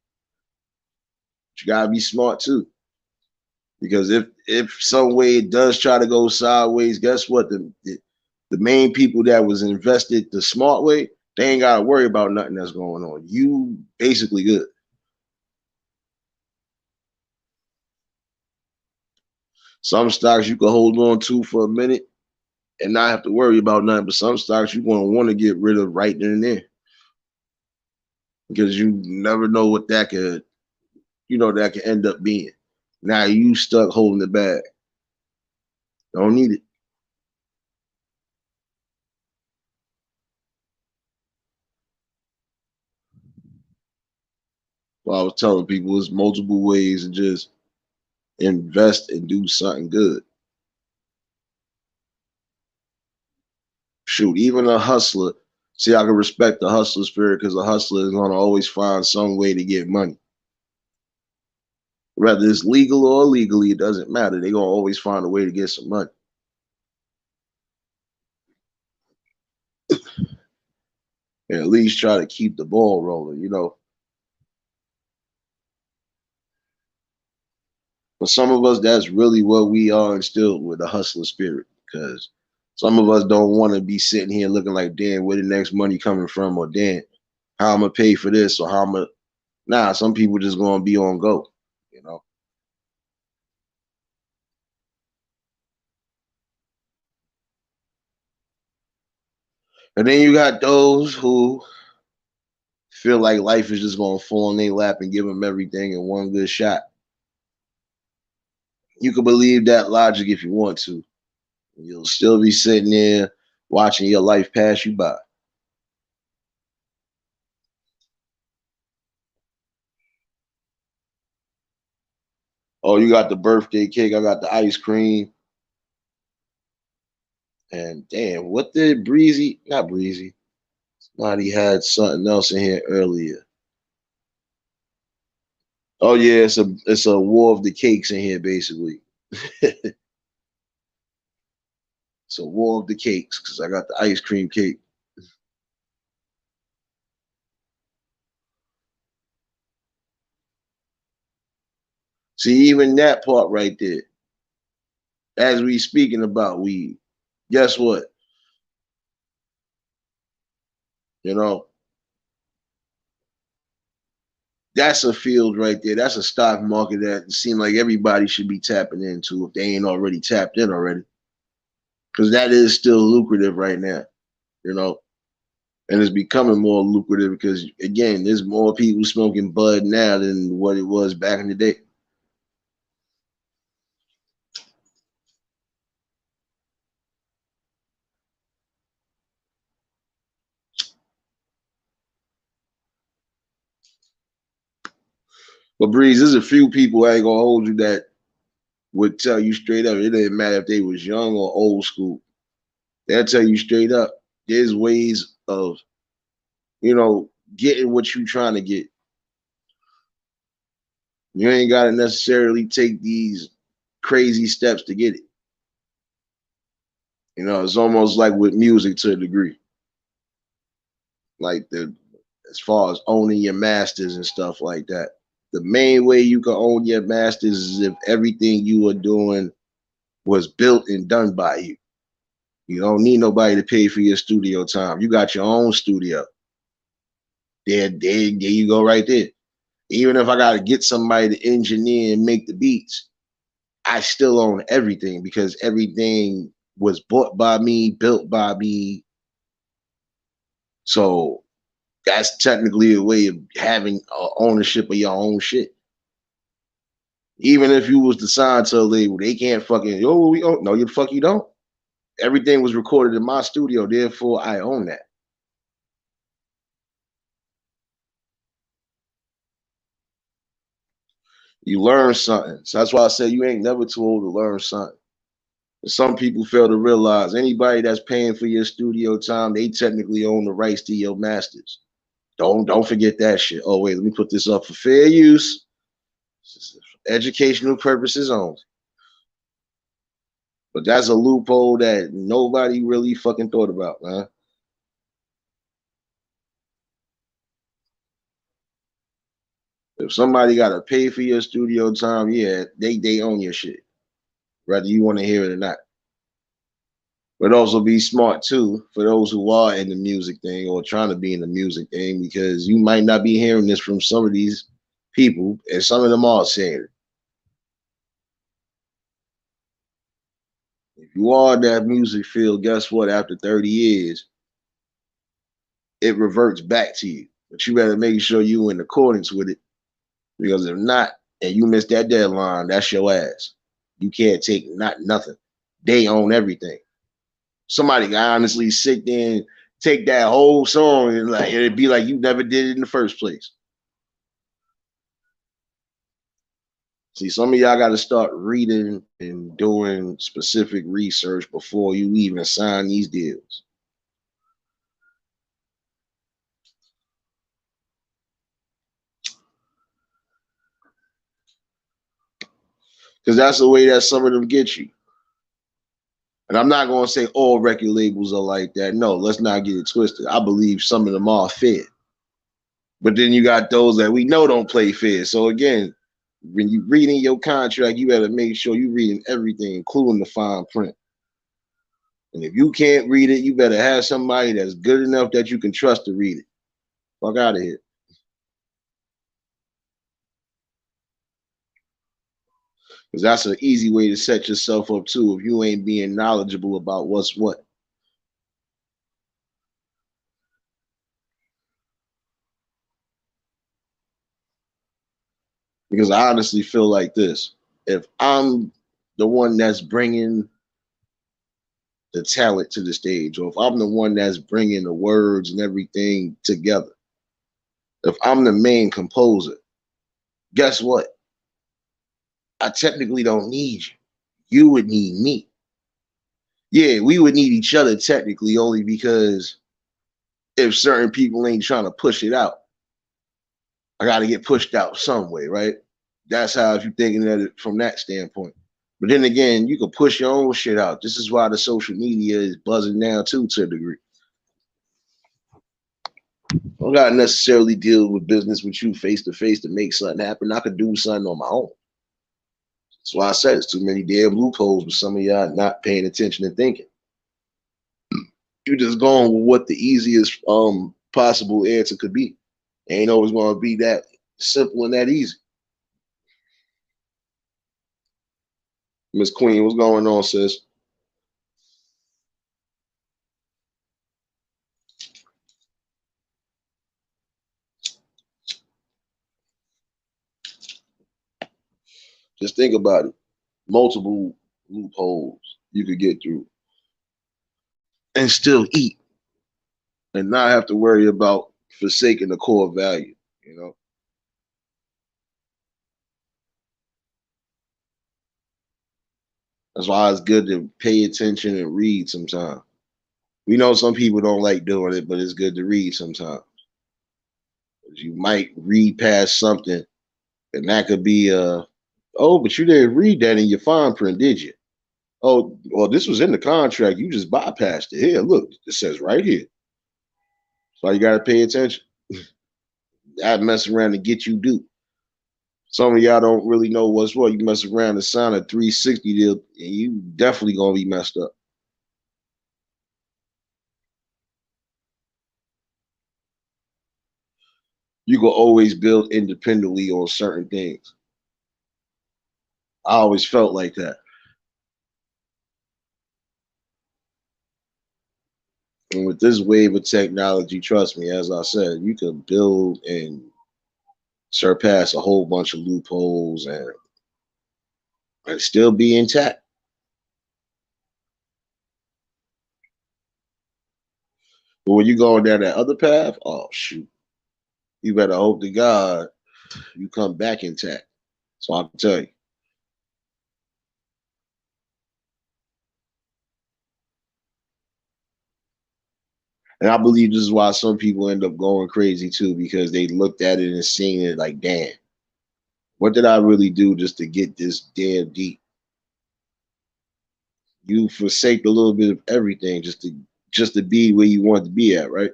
But you gotta be smart too. Because if some way it does try to go sideways, guess what? The main people that was invested the smart way, they ain't gotta worry about nothing that's going on. You basically good. Some stocks you can hold on to for a minute and not have to worry about nothing, but some stocks you're gonna want to get rid of right then and there because you never know what that could end up being. Now you stuck holding the bag. Don't need it. Well, I was telling people there's multiple ways to just invest and do something good. Shoot, even a hustler. See, I can respect the hustler spirit because a hustler is gonna always find some way to get money. Whether it's legal or illegally, it doesn't matter. They're gonna always find a way to get some money. And at least try to keep the ball rolling. For some of us, that's really what we are instilled with the hustler spirit. Because some of us don't want to be sitting here looking like, damn, where the next money coming from, or damn, how I'm gonna pay for this, or how I'm gonna. Nah, some people just gonna be on go. You know. And then you got those who feel like life is just gonna fall in their lap and give them everything in one good shot. You can believe that logic if you want to. You'll still be sitting there watching your life pass you by. Oh, you got the birthday cake. I got the ice cream. And damn, what did Breezy? Not Breezy. Somebody had something else in here earlier. Oh yeah, it's a war of the cakes in here basically. It's a war of the cakes because I got the ice cream cake. See, even that part right there, as we speaking about weed, guess what? You know, that's a field right there. That's a stock market that it seems like everybody should be tapping into if they ain't already tapped in already. Because that is still lucrative right now, you know, and it's becoming more lucrative because, again, there's more people smoking bud now than what it was back in the day. But Breeze, there's a few people I ain't gonna hold you that would tell you straight up. It didn't matter if they was young or old school. They'll tell you straight up. There's ways of, you know, getting what you trying to get. You ain't gotta necessarily take these crazy steps to get it. You know, it's almost like with music to a degree. Like the as far as owning your masters and stuff like that. The main way you can own your masters is if everything you are doing was built and done by you. You don't need nobody to pay for your studio time. You got your own studio. There you go right there. Even if I got to get somebody to engineer and make the beats, I still own everything because everything was bought by me, built by me. So that's technically a way of having ownership of your own shit. Even if you was to sign to a label, they can't fucking, oh, we own. No, you fuck you don't. Everything was recorded in my studio, therefore I own that. You learn something. So that's why I said you ain't never too old to learn something. Some people fail to realize anybody that's paying for your studio time, they technically own the rights to your masters. Don't forget that shit. Oh wait, let me put this up for fair use, educational purposes only. But that's a loophole that nobody really fucking thought about, man. If somebody got to pay for your studio time, yeah, they own your shit, whether you want to hear it or not. But also be smart too for those who are in the music thing or trying to be in the music thing, because you might not be hearing this from some of these people, and some of them are saying it. If you are in that music field, guess what? After 30 years, it reverts back to you. But you better make sure you in accordance with it, because if not, and you miss that deadline, that's your ass. You can't take not nothing. They own everything. Somebody can honestly sit there and take that whole song and like it'd be like you never did it in the first place. See, some of y'all got to start reading and doing specific research before you even sign these deals. Because that's the way that some of them get you. And I'm not going to say all record labels are like that. No, let's not get it twisted. I believe some of them are fair. But then you got those that we know don't play fair. So again, when you reading your contract, you better make sure you reading everything, including the fine print. And if you can't read it, you better have somebody that's good enough that you can trust to read it. Fuck out of here. Because that's an easy way to set yourself up too if you ain't being knowledgeable about what's what. Because I honestly feel like this. If I'm the one that's bringing the talent to the stage, or if I'm the one that's bringing the words and everything together, if I'm the main composer, guess what? I technically don't need you. You would need me. Yeah, we would need each other technically only because if certain people ain't trying to push it out, I got to get pushed out some way, right? That's how if you're thinking of it from that standpoint. But then again, you can push your own shit out. This is why the social media is buzzing now too, to a degree. I don't gotta necessarily deal with business with you face to face to make something happen. I could do something on my own. That's why I said it's too many damn loopholes with some of y'all not paying attention and thinking. You just going with what the easiest possible answer could be. Ain't always going to be that simple and that easy. Miss Queen, what's going on, sis? Just think about it. Multiple loopholes you could get through and still eat and not have to worry about forsaking the core value, you know? That's why it's good to pay attention and read sometimes. We know some people don't like doing it, but it's good to read sometimes. You might read past something, and that could be oh, but you didn't read that in your fine print, did you? Oh, well, this was in the contract. You just bypassed it. Here, look, it says right here. So you got to pay attention. That mess around and get you duped. Some of y'all don't really know what's what. You mess around and sign a 360 deal, and you definitely gonna be messed up. You can always build independently on certain things. I always felt like that. And with this wave of technology, trust me, as I said, you can build and surpass a whole bunch of loopholes and still be intact. But when you go down that other path, oh shoot, you better hope to God you come back intact. So I can tell you. And I believe this is why some people end up going crazy too, because they looked at it and seen it like, damn, what did I really do just to get this damn deep? You forsake a little bit of everything just to be where you want to be at, right?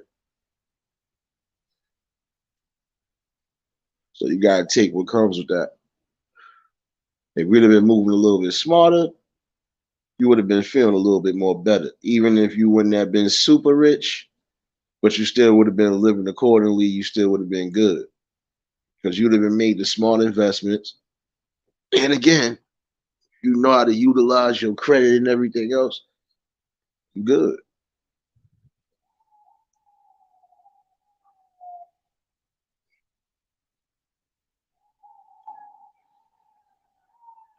So you gotta take what comes with that. If we'd have been moving a little bit smarter, you would have been feeling a little bit more better. Even if you wouldn't have been super rich, but you still would have been living accordingly, you still would have been good. Because you'd have been made the smart investments. And again, you know how to utilize your credit and everything else, you good.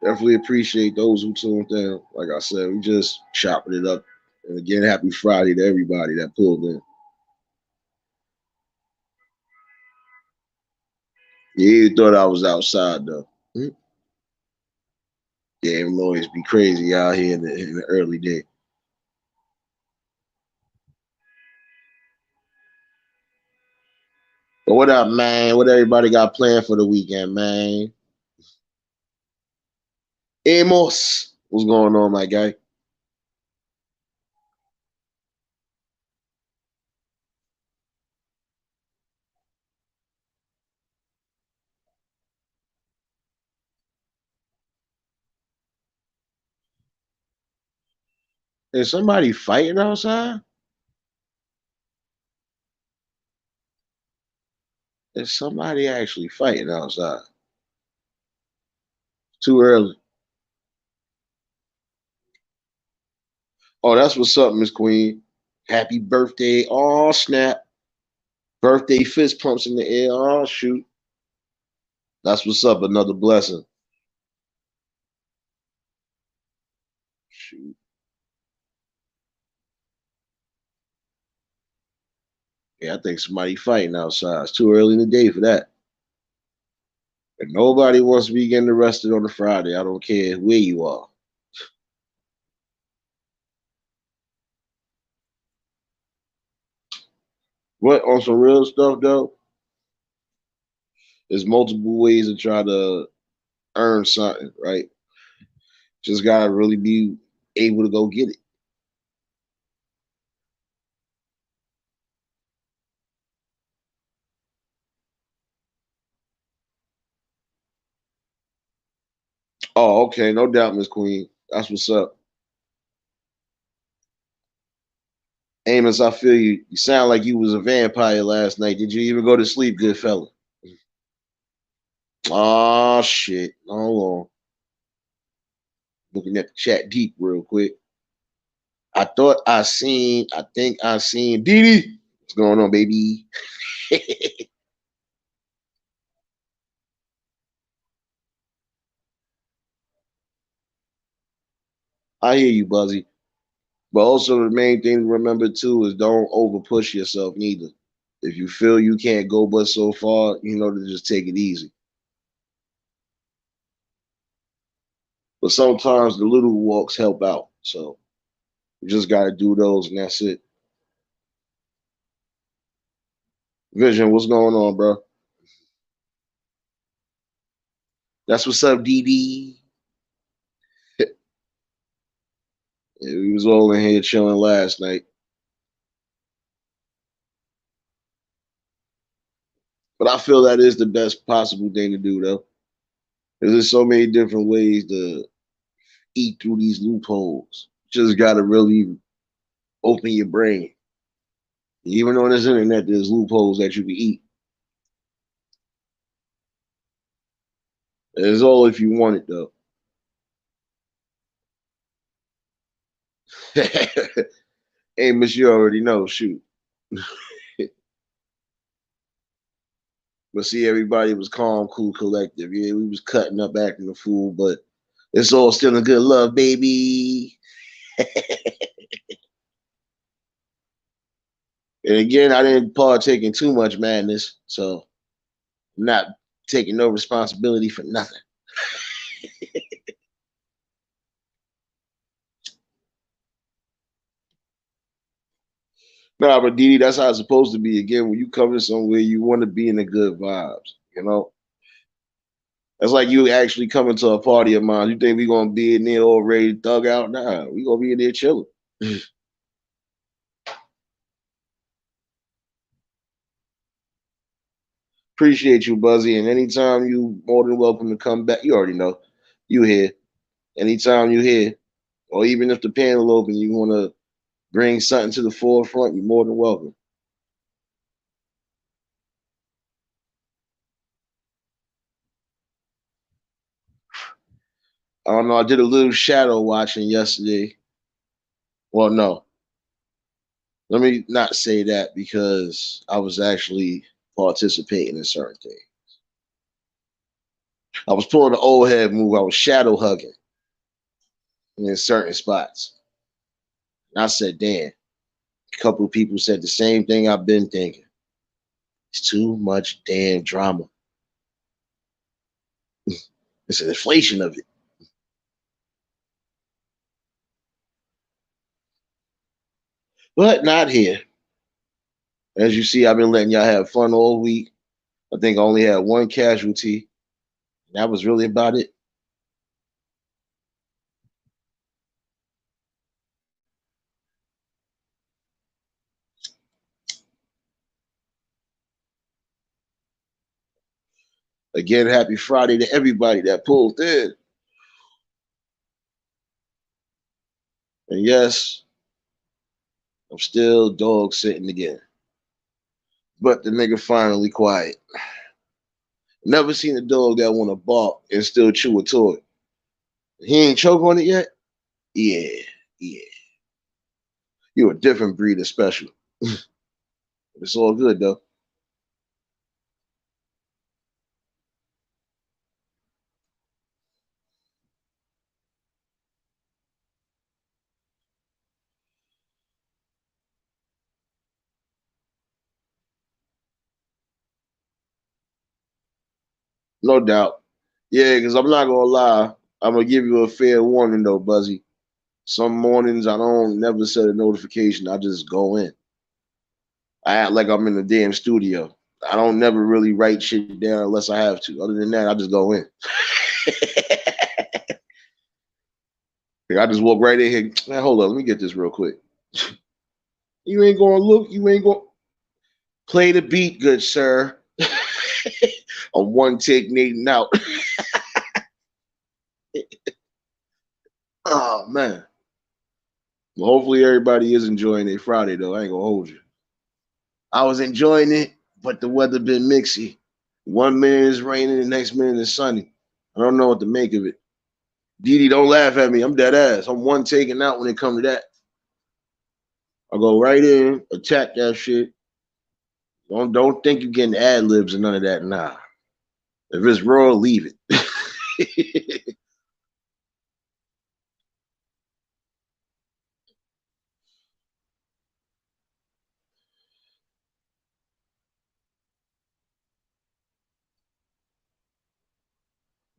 Definitely appreciate those who tuned in. Like I said, we just chopping it up. And again, happy Friday to everybody that pulled in. Yeah, you thought I was outside though. Hmm? Yeah, noise be crazy out here in the early day. But what up, man? What everybody got planned for the weekend, man? Amos, what's going on, my guy? Is somebody fighting outside? Is somebody actually fighting outside? Too early. Oh, that's what's up, Miss Queen. Happy birthday. Oh, snap. Birthday fist pumps in the air. Oh, shoot. That's what's up. Another blessing. Shoot. Yeah, I think somebody fighting outside. It's too early in the day for that. And nobody wants to be getting arrested on a Friday. I don't care where you are. What on some real stuff though, there's multiple ways to try to earn something, right? Just gotta really be able to go get it. Oh, okay, no doubt, Miss Queen. That's what's up. Amos, I feel you. You sound like you was a vampire last night. Did you even go to sleep, good fella? Oh shit. Hold on. Looking at the chat deep real quick. I think I seen Dee Dee. What's going on, baby? I hear you, Buzzy. But also the main thing to remember too is don't over push yourself neither. If you feel you can't go but so far, to just take it easy. But sometimes the little walks help out. So you just gotta do those and that's it. Vision, what's going on, bro? That's what's up, DD. We was all in here chilling last night. But I feel that is the best possible thing to do though. Because there's so many different ways to eat through these loopholes. Just gotta really open your brain. Even on this internet, there's loopholes that you can eat. It's all if you want it though. Hey, Miss, you already know. Shoot. But see, everybody was calm, cool, collective. Yeah, we was cutting up, acting a fool, but it's all still in good love, baby. And again, I didn't partake in too much madness, so I'm not taking no responsibility for nothing. Nah, but Didi, that's how it's supposed to be. Again, when you come somewhere, you want to be in the good vibes. That's like you actually coming to a party of mine. You think we gonna be in there already thug out? Nah, we gonna be in there chilling. Appreciate you, Buzzy. And anytime you more than welcome to come back. You already know. You here. Anytime you here. Or even if the panel open, you wanna bring something to the forefront, you're more than welcome. I don't know. I did a little shadow watching yesterday. Well, no. Let me not say that because I was actually participating in certain things. I was pulling the old head move. I was shadow hugging in certain spots. And I said, damn. A couple of people said the same thing I've been thinking. It's too much damn drama. It's an inflation of it. But not here. As you see, I've been letting y'all have fun all week. I think I only had one casualty. And that was really about it. Again, happy Friday to everybody that pulled in. And yes, I'm still dog sitting again. But the nigga finally quiet. Never seen a dog that want to bark and still chew a toy. He ain't choke on it yet? Yeah, yeah. You're a different breed of special. It's all good though. No doubt. Yeah, because I'm not gonna lie. I'm gonna give you a fair warning though, Buzzy. Some mornings I don't never set a notification. I just go in. I act like I'm in the damn studio. I don't never really write shit down unless I have to. Other than that, I just go in. I just walk right in here. Man, hold on, let me get this real quick. You ain't gonna look. You ain't gonna play the beat, good sir. On one take, nading out. Oh man. Well, hopefully everybody is enjoying their Friday though. I ain't gonna hold you. I was enjoying it, but the weather been mixy. One minute is raining, the next minute is sunny. I don't know what to make of it. Didi, don't laugh at me. I'm dead ass. I'm one taking out when it comes to that. I go right in, attack that shit. Don't think you're getting ad libs and none of that. Nah. If it's raw, leave it.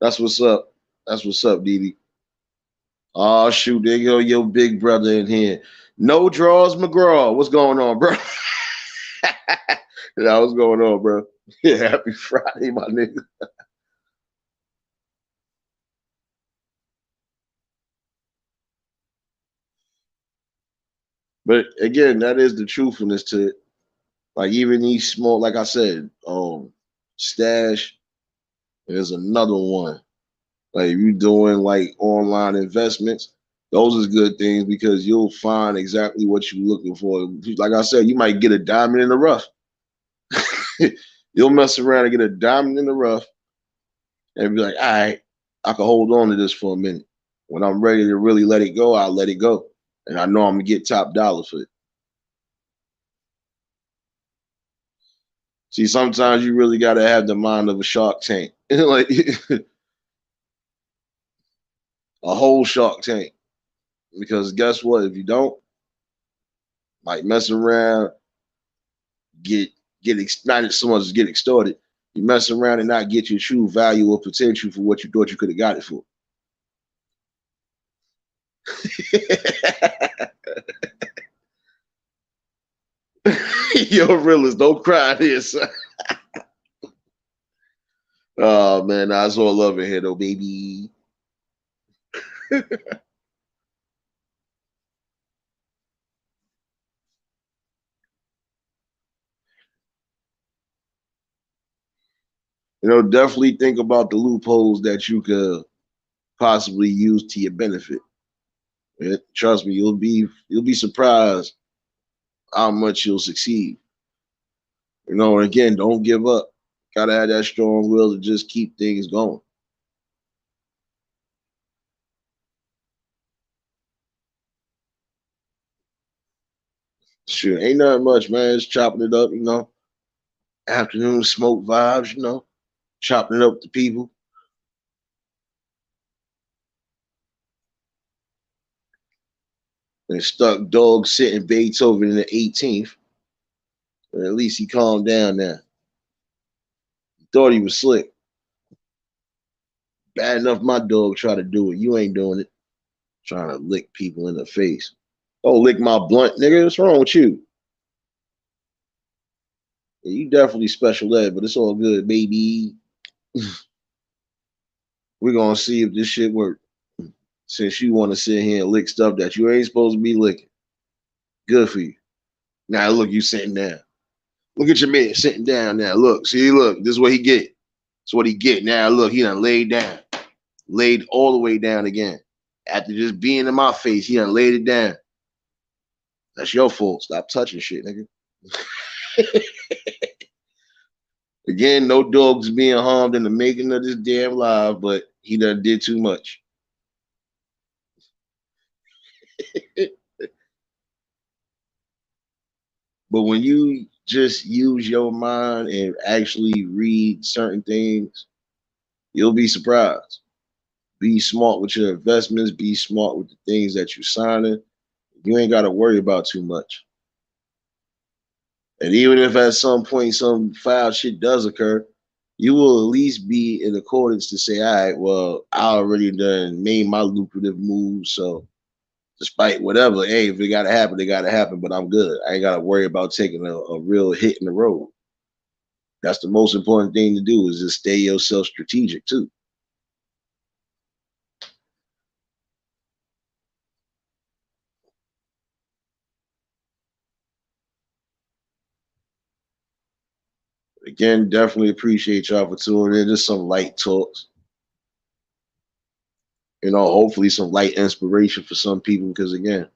That's what's up. That's what's up, Didi. Oh shoot, there you go, your big brother in here. No draws, McGraw. What's going on, bro? Yeah, what's going on, bro? Yeah, happy Friday, my nigga. But again, that is the truthfulness to it. Like even these small, like I said, stash is another one. Like if you doing like online investments, those is good things because you'll find exactly what you're looking for. Like I said, you might get a diamond in the rough. You'll mess around and get a diamond in the rough and be like, all right, I can hold on to this for a minute. When I'm ready to really let it go, I'll let it go. And I know I'm gonna get top dollar for it. See, sometimes you really gotta have the mind of a shark tank. Like a whole shark tank. Because guess what? If you don't, like mess around, get not so much as get extorted. You mess around and not get your true value or potential for what you thought you could have got it for. Yo, realist, don't cry this. Oh man, I saw love in here though, baby. Definitely think about the loopholes that you could possibly use to your benefit. Trust me, you'll be surprised how much you'll succeed. And again, don't give up. Gotta have that strong will to just keep things going. Sure, ain't nothing much, man. Just chopping it up. Afternoon smoke vibes. Chopping it up to people. And stuck dog sitting Beethoven in the 18th. But at least he calmed down now. He thought he was slick. Bad enough my dog tried to do it. You ain't doing it. Trying to lick people in the face. Oh, lick my blunt, nigga. What's wrong with you? Yeah, you definitely special ed, but it's all good, baby. We're gonna see if this shit works. Since you want to sit here and lick stuff that you ain't supposed to be licking. Good for you. Now look, you sitting down. Look at your man sitting down now. Look, this is what he get. This is what he get. Now look, he done laid down. Laid all the way down again. After just being in my face, he done laid it down. That's your fault. Stop touching shit, nigga. Again, no dogs being harmed in the making of this damn live, but he done did too much. But when you just use your mind and actually read certain things, you'll be surprised. Be smart with your investments. Be smart with the things that you're signing. You ain't got to worry about too much. And even if at some point some foul shit does occur, you will at least be in accordance to say, all right, well, I already done made my lucrative move. So despite whatever, hey, if it gotta happen, it gotta happen, but I'm good. I ain't gotta worry about taking a real hit in the road. That's the most important thing to do is just stay yourself strategic too. Again, definitely appreciate y'all for tuning in. Just some light talks. Hopefully some light inspiration for some people because again,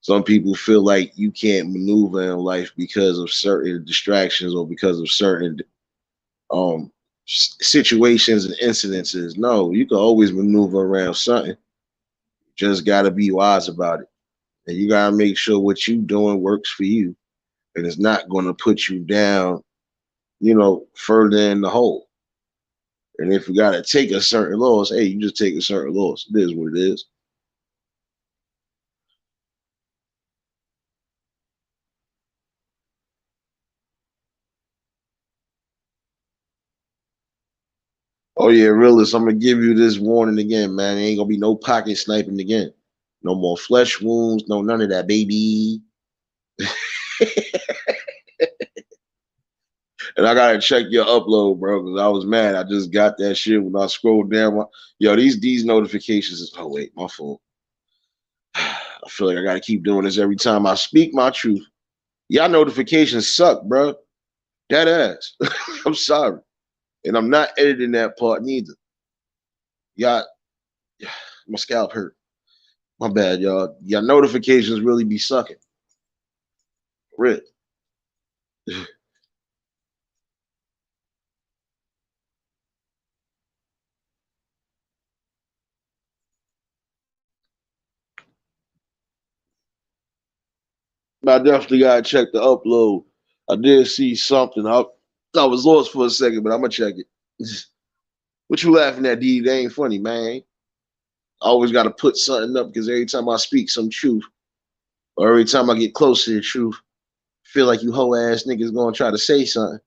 Some people feel like you can't maneuver in life because of certain distractions or because of certain situations and incidences. No, you can always maneuver around something. Just got to be wise about it. And you got to make sure what you doing works for you and it's not going to put you down, further in the hole. And if you got to take a certain loss, hey, you just take a certain loss. It is what it is. Oh yeah, realist. I'm gonna give you this warning again, man. Ain't gonna be no pocket sniping again. No more flesh wounds. No none of that, baby. And I gotta check your upload, bro, because I was mad. I just got that shit when I scrolled down. Yo, these notifications is. Oh wait, my phone. I feel like I gotta keep doing this every time I speak my truth. Y'all notifications suck, bro. Dead ass. I'm sorry, and I'm not editing that part neither. Y'all, my scalp hurt. My bad, y'all. Your notifications really be sucking. Rip. I definitely gotta check the upload. I did see something. I was lost for a second, but I'm gonna check it. What you laughing at, D? They ain't funny, man. I always gotta put something up because every time I speak some truth, or every time I get close to the truth, I feel like you hoe ass niggas gonna try to say something.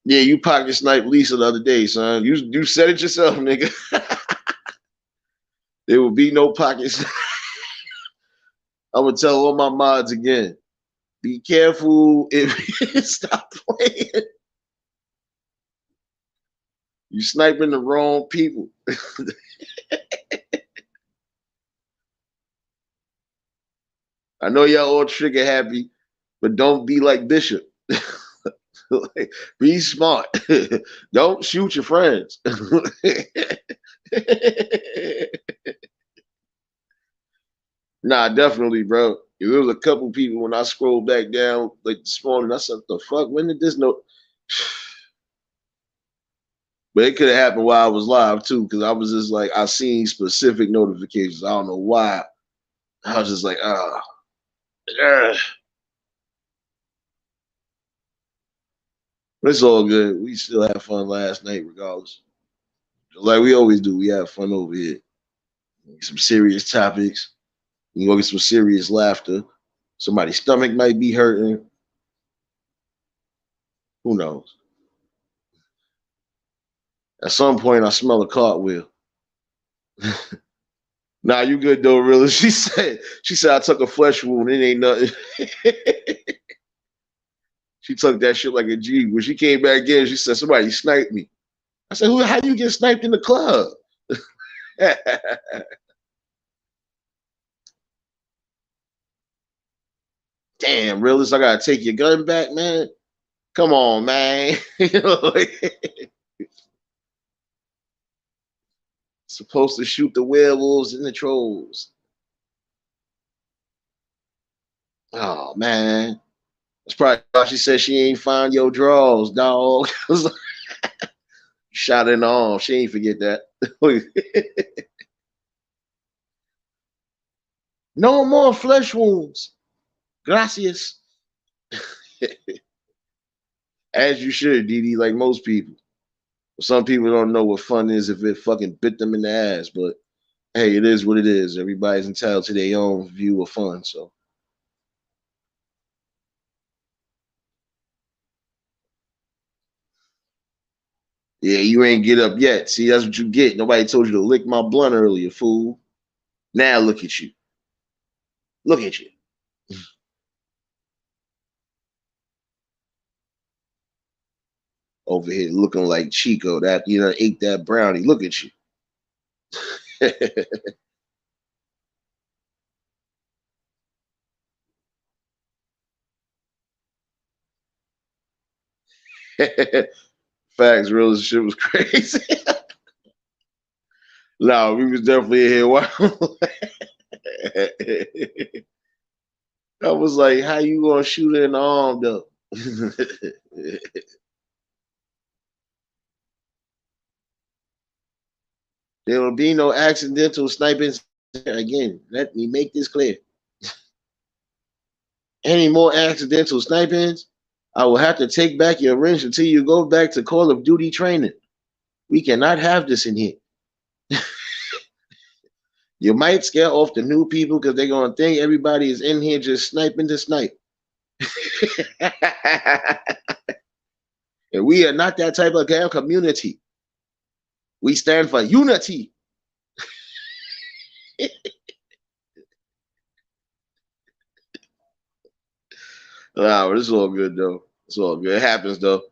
Yeah, you pocket sniped Lisa the other day, son. You said it yourself, nigga. There will be no pockets. I'm gonna tell all my mods again. Be careful if stop playing. You sniping the wrong people. I know y'all all trigger happy, but don't be like Bishop. Like, be smart. Don't shoot your friends. Nah, definitely, bro. There was a couple people when I scrolled back down like this morning. I said, "The fuck? When did this note?" But it could have happened while I was live too, because I was just like I seen specific notifications. I don't know why. I was just like, ah. But it's all good. We still had fun last night, regardless. Like we always do. We have fun over here. Some serious topics. You go get some serious laughter. Somebody's stomach might be hurting. Who knows? At some point, I smell a cartwheel. Nah, you good though, really. She said I took a flesh wound. It ain't nothing. She took that shit like a G. When she came back in, she said somebody sniped me. I said, how you get sniped in the club? Damn, realist, I gotta take your gun back, man. Come on, man. Supposed to shoot the werewolves and the trolls. Oh man. That's probably why she said she ain't find your drawers, dog. Shot in the arm. She ain't forget that. No more flesh wounds. Gracias. As you should, Didi, like most people. Some people don't know what fun is if it fucking bit them in the ass, but hey, it is what it is. Everybody's entitled to their own view of fun. So yeah, you ain't get up yet. See, that's what you get. Nobody told you to lick my blunt earlier, fool. Now look at you. Look at you. Over here looking like Chico. That ate that brownie. Look at you. Facts, real shit was crazy. No, we was definitely in here. I was like, how you gonna shoot her in the arm though? There will be no accidental sniping. Again, let me make this clear. Any more accidental snipings, I will have to take back your wrench until you go back to Call of Duty training. We cannot have this in here. You might scare off the new people because they're gonna think everybody is in here just sniping to snipe. And we are not that type of community. We stand for unity. Wow, this is all good though. It's all good. It happens though.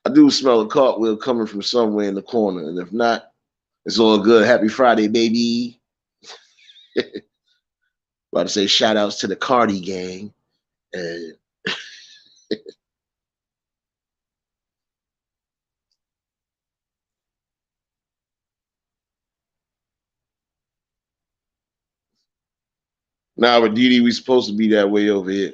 I do smell a cartwheel coming from somewhere in the corner, and if not, it's all good. Happy Friday, baby. About to say shout outs to the Cardi gang. And now with Didi, we supposed to be that way over here.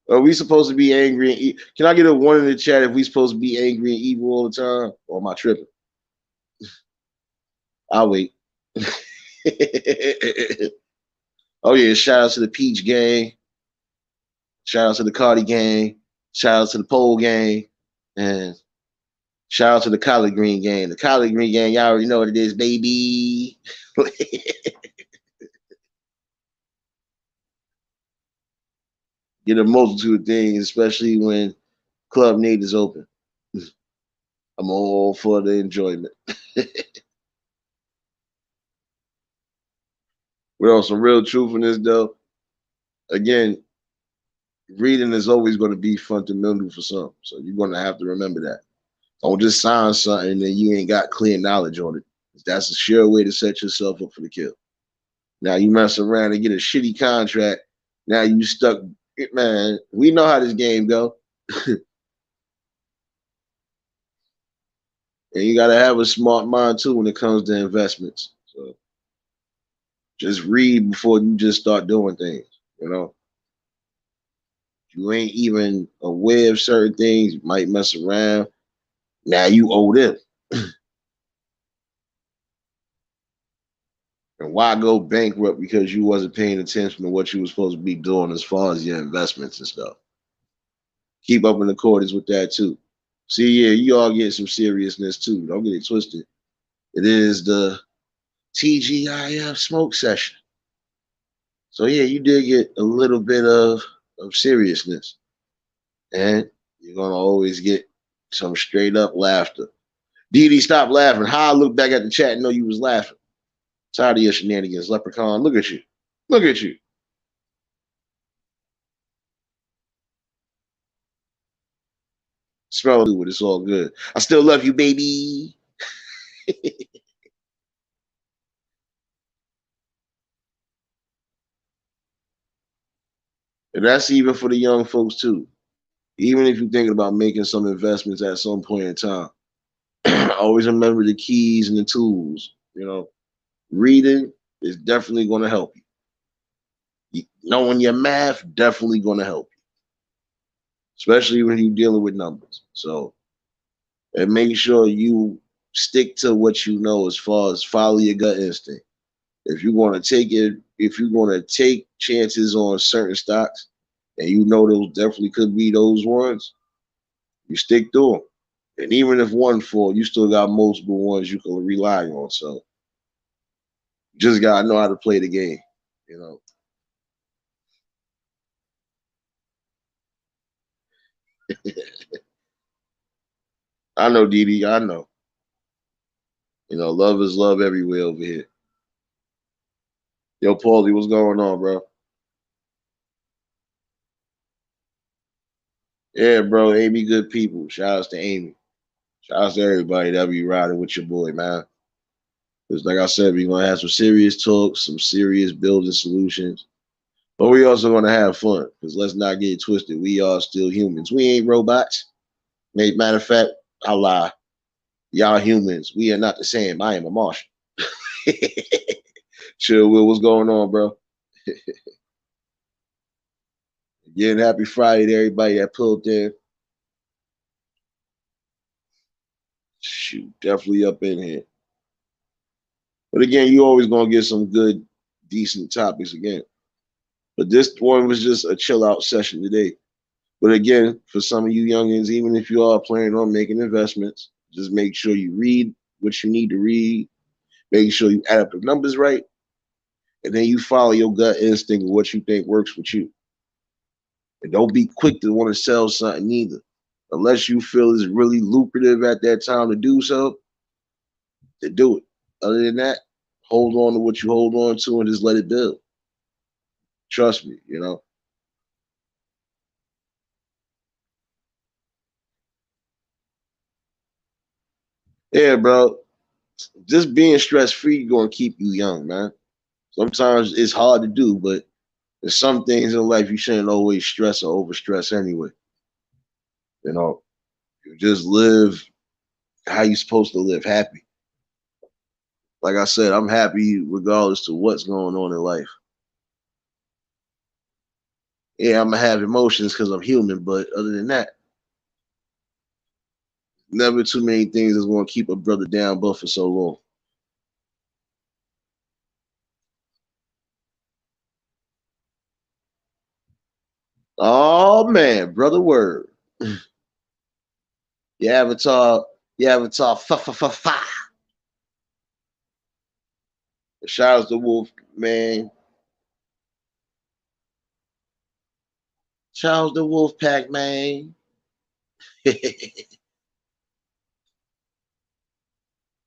Are we supposed to be angry and can I get a one in the chat if we supposed to be angry and evil all the time? Or am I tripping? I'll wait. Oh yeah, shout out to the Peach gang. Shout out to the Cardi gang. Shout out to the Pole gang. And shout out to the Collard Green gang. The Collard Green gang, y'all already know what it is, baby. Get a multitude of things, especially when Club Nate is open. I'm all for the enjoyment. Well, some real truthfulness though. Again, reading is always going to be fundamental for some. So you're going to have to remember that. Don't just sign something that you ain't got clear knowledge on it. That's a sure way to set yourself up for the kill. Now you mess around and get a shitty contract. Now you stuck. Man, we know how this game go. And you got to have a smart mind too when it comes to investments. So just read before you just start doing things. You know, you ain't even aware of certain things. You might mess around. Now you owe them. And why go bankrupt because you wasn't paying attention to what you were supposed to be doing as far as your investments and stuff? Keep up in accordance with that too. See, yeah, you all get some seriousness too. Don't get it twisted. It is the TGIF smoke session. So yeah, you did get a little bit of seriousness. And you're gonna always get some straight up laughter. Didi, stop laughing. How I look back at the chat and know you was laughing. Tired of your shenanigans, leprechaun. Look at you. Look at you. Smell it. It's all good. I still love you, baby. And that's even for the young folks too. Even if you're thinking about making some investments at some point in time, always remember the keys and the tools. You know, reading is definitely going to help you. Knowing your math definitely going to help you, especially when you're dealing with numbers. So, and make sure you stick to what you know as far as follow your gut instinct. If you want to take it, if you're going to take chances on certain stocks, and you know those definitely could be those ones, you stick to them. And even if one fall, you still got multiple ones you can rely on. So you just gotta know how to play the game. You know. I know, Didi. I know. You know, love is love everywhere over here. Yo, Paulie, what's going on, bro? Yeah, bro. Amy, good people. Shout outs to Amy. Shout outs to everybody that be riding with your boy, man. Because, like I said, we're gonna have some serious talks, some serious building solutions. But we also gonna have fun because let's not get it twisted. We are still humans. We ain't robots. Matter of fact, I lie. Y'all humans. We are not the same. I am a Martian. Chill, Will. What's going on, bro? Again, happy Friday to everybody that pulled in. Shoot, definitely up in here. But again, you always gonna get some good, decent topics again. But this one was just a chill out session today. But again, for some of you youngins, even if you are planning on making investments, just make sure you read what you need to read. Make sure you add up the numbers right, and then you follow your gut instinct of what you think works with you. And don't be quick to want to sell something either. Unless you feel it's really lucrative at that time to do so, to do it. Other than that, hold on to what you hold on to and just let it build. Trust me, you know. Yeah, bro. Just being stress free gonna keep you young, man. Sometimes it's hard to do, but there's some things in life you shouldn't always stress or overstress anyway. You know, you just live how you're supposed to live, happy. Like I said, I'm happy regardless to what's going on in life. Yeah, I'm gonna have emotions because I'm human, but other than that, never too many things that's gonna keep a brother down but for so long. Oh man, brother word. Your avatar, your avatar fa fa fa fa. Shout out to Wolf, man. Shout out to Wolf Pack, man.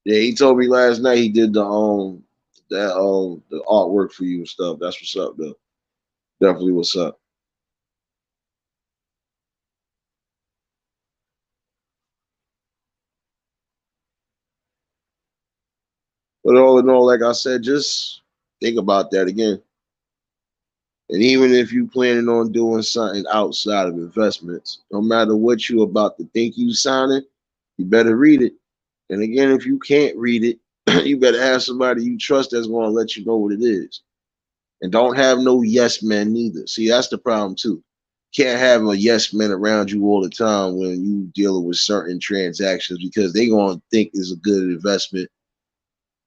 Yeah, he told me last night he did the artwork for you and stuff. That's what's up, though. Definitely what's up. But all in all, like I said, just think about that again. And even if you planning on doing something outside of investments, no matter what you about to think you signing, you better read it. And again, if you can't read it, you better have somebody you trust that's going to let you know what it is. And don't have no yes men neither. See, that's the problem too. Can't have a yes man around you all the time when you dealing with certain transactions because they gonna think it's a good investment.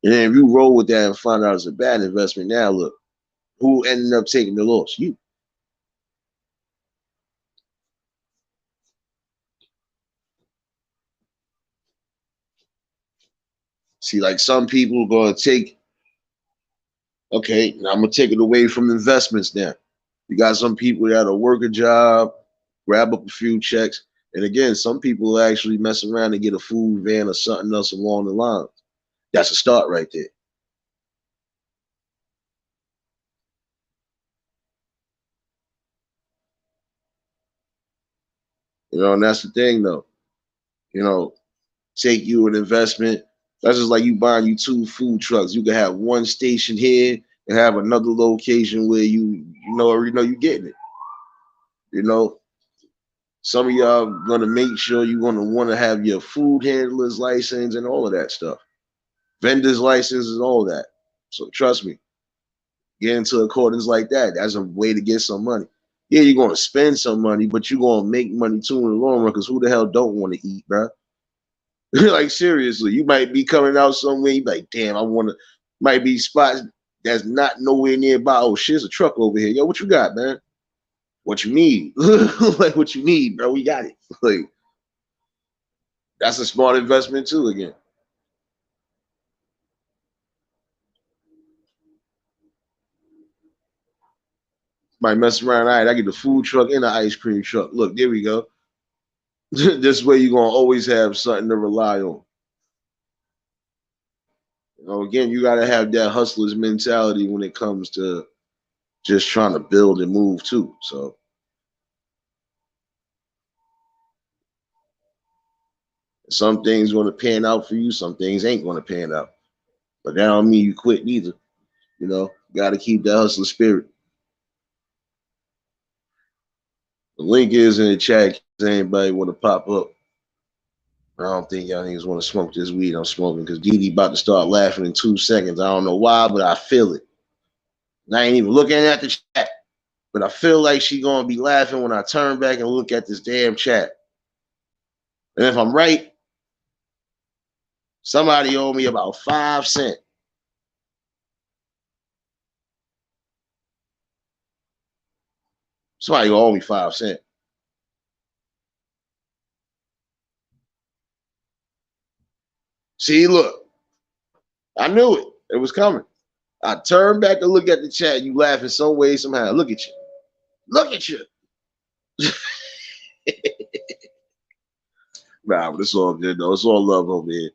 And then if you roll with that and find out it's a bad investment, now look, who ended up taking the loss? You. See, like some people are gonna take, okay, now I'm gonna take it away from investments now. You got some people that'll work a job, grab up a few checks, and again, some people actually mess around and get a food van or something else along the line. That's a start right there. You know, and that's the thing though. You know, take you an investment. That's just like you buying you two food trucks. You can have one station here and have another location where you getting it. You know, some of y'all gonna make sure you're gonna want to have your food handler's license and all of that stuff, vendor's license and all that. So trust me, get into accordance like that. That's a way to get some money. Yeah, you're gonna spend some money, but you're gonna make money too in the long run. Because who the hell don't want to eat, bro? Like seriously, you might be coming out somewhere. You be like, damn, I want to. Might be spots that's not nowhere nearby. Oh shit, there's a truck over here. Yo, what you got, man? What you need? Like what you need, bro? We got it. Like that's a smart investment too. Again, might mess around. All right, I get the food truck and the ice cream truck. Look, there we go. This way, you're gonna always have something to rely on. You know, again, you gotta have that hustler's mentality when it comes to just trying to build and move too. So some things going to pan out for you, some things ain't going to pan out. But that don't mean you quit neither. You know, got to keep that hustler spirit. The link is in the chat. Does anybody want to pop up? I don't think y'all niggas want to smoke this weed I'm smoking because Dee Dee about to start laughing in 2 seconds. I don't know why, but I feel it. And I ain't even looking at the chat, but I feel like she gonna be laughing when I turn back and look at this damn chat. And if I'm right, somebody owe me about 5 cents. Somebody owe me 5 cents. See, look, I knew it. It was coming. I turned back and look at the chat. You laughing some way, somehow. Look at you. Look at you. Nah, but it's all good though. It's all love over here.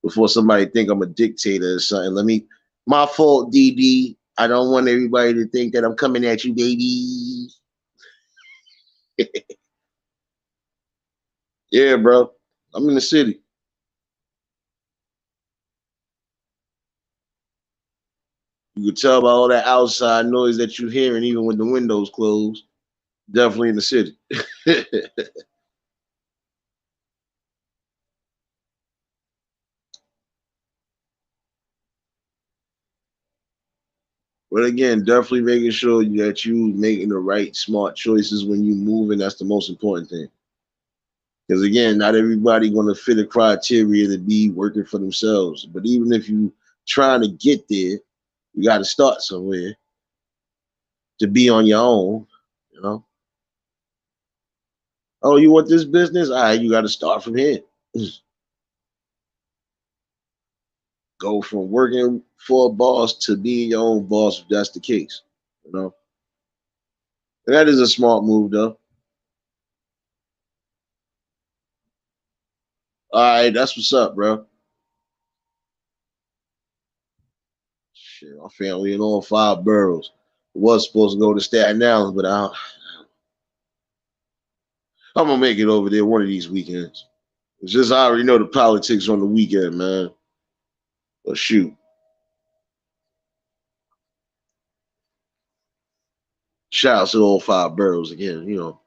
Before somebody think I'm a dictator or something, my fault, DD. I don't want everybody to think that I'm coming at you, baby. Yeah, bro. I'm in the city. You can tell by all that outside noise that you're hearing, even with the windows closed. Definitely in the city. But again, definitely making sure that you making the right smart choices when you move, and that's the most important thing. Because again, not everybody gonna fit a criteria to be working for themselves. But even if you trying to get there, you got to start somewhere to be on your own. You know. Oh, you want this business? All right, you got to start from here. Go from working for a boss to being your own boss if that's the case. You know. And that is a smart move, though. All right, that's what's up, bro. Shit, my family in all 5 boroughs. Was supposed to go to Staten Island, but I'm gonna make it over there one of these weekends. It's just I already know the politics on the weekend, man. But shoot, shout out to all 5 boroughs again. You know,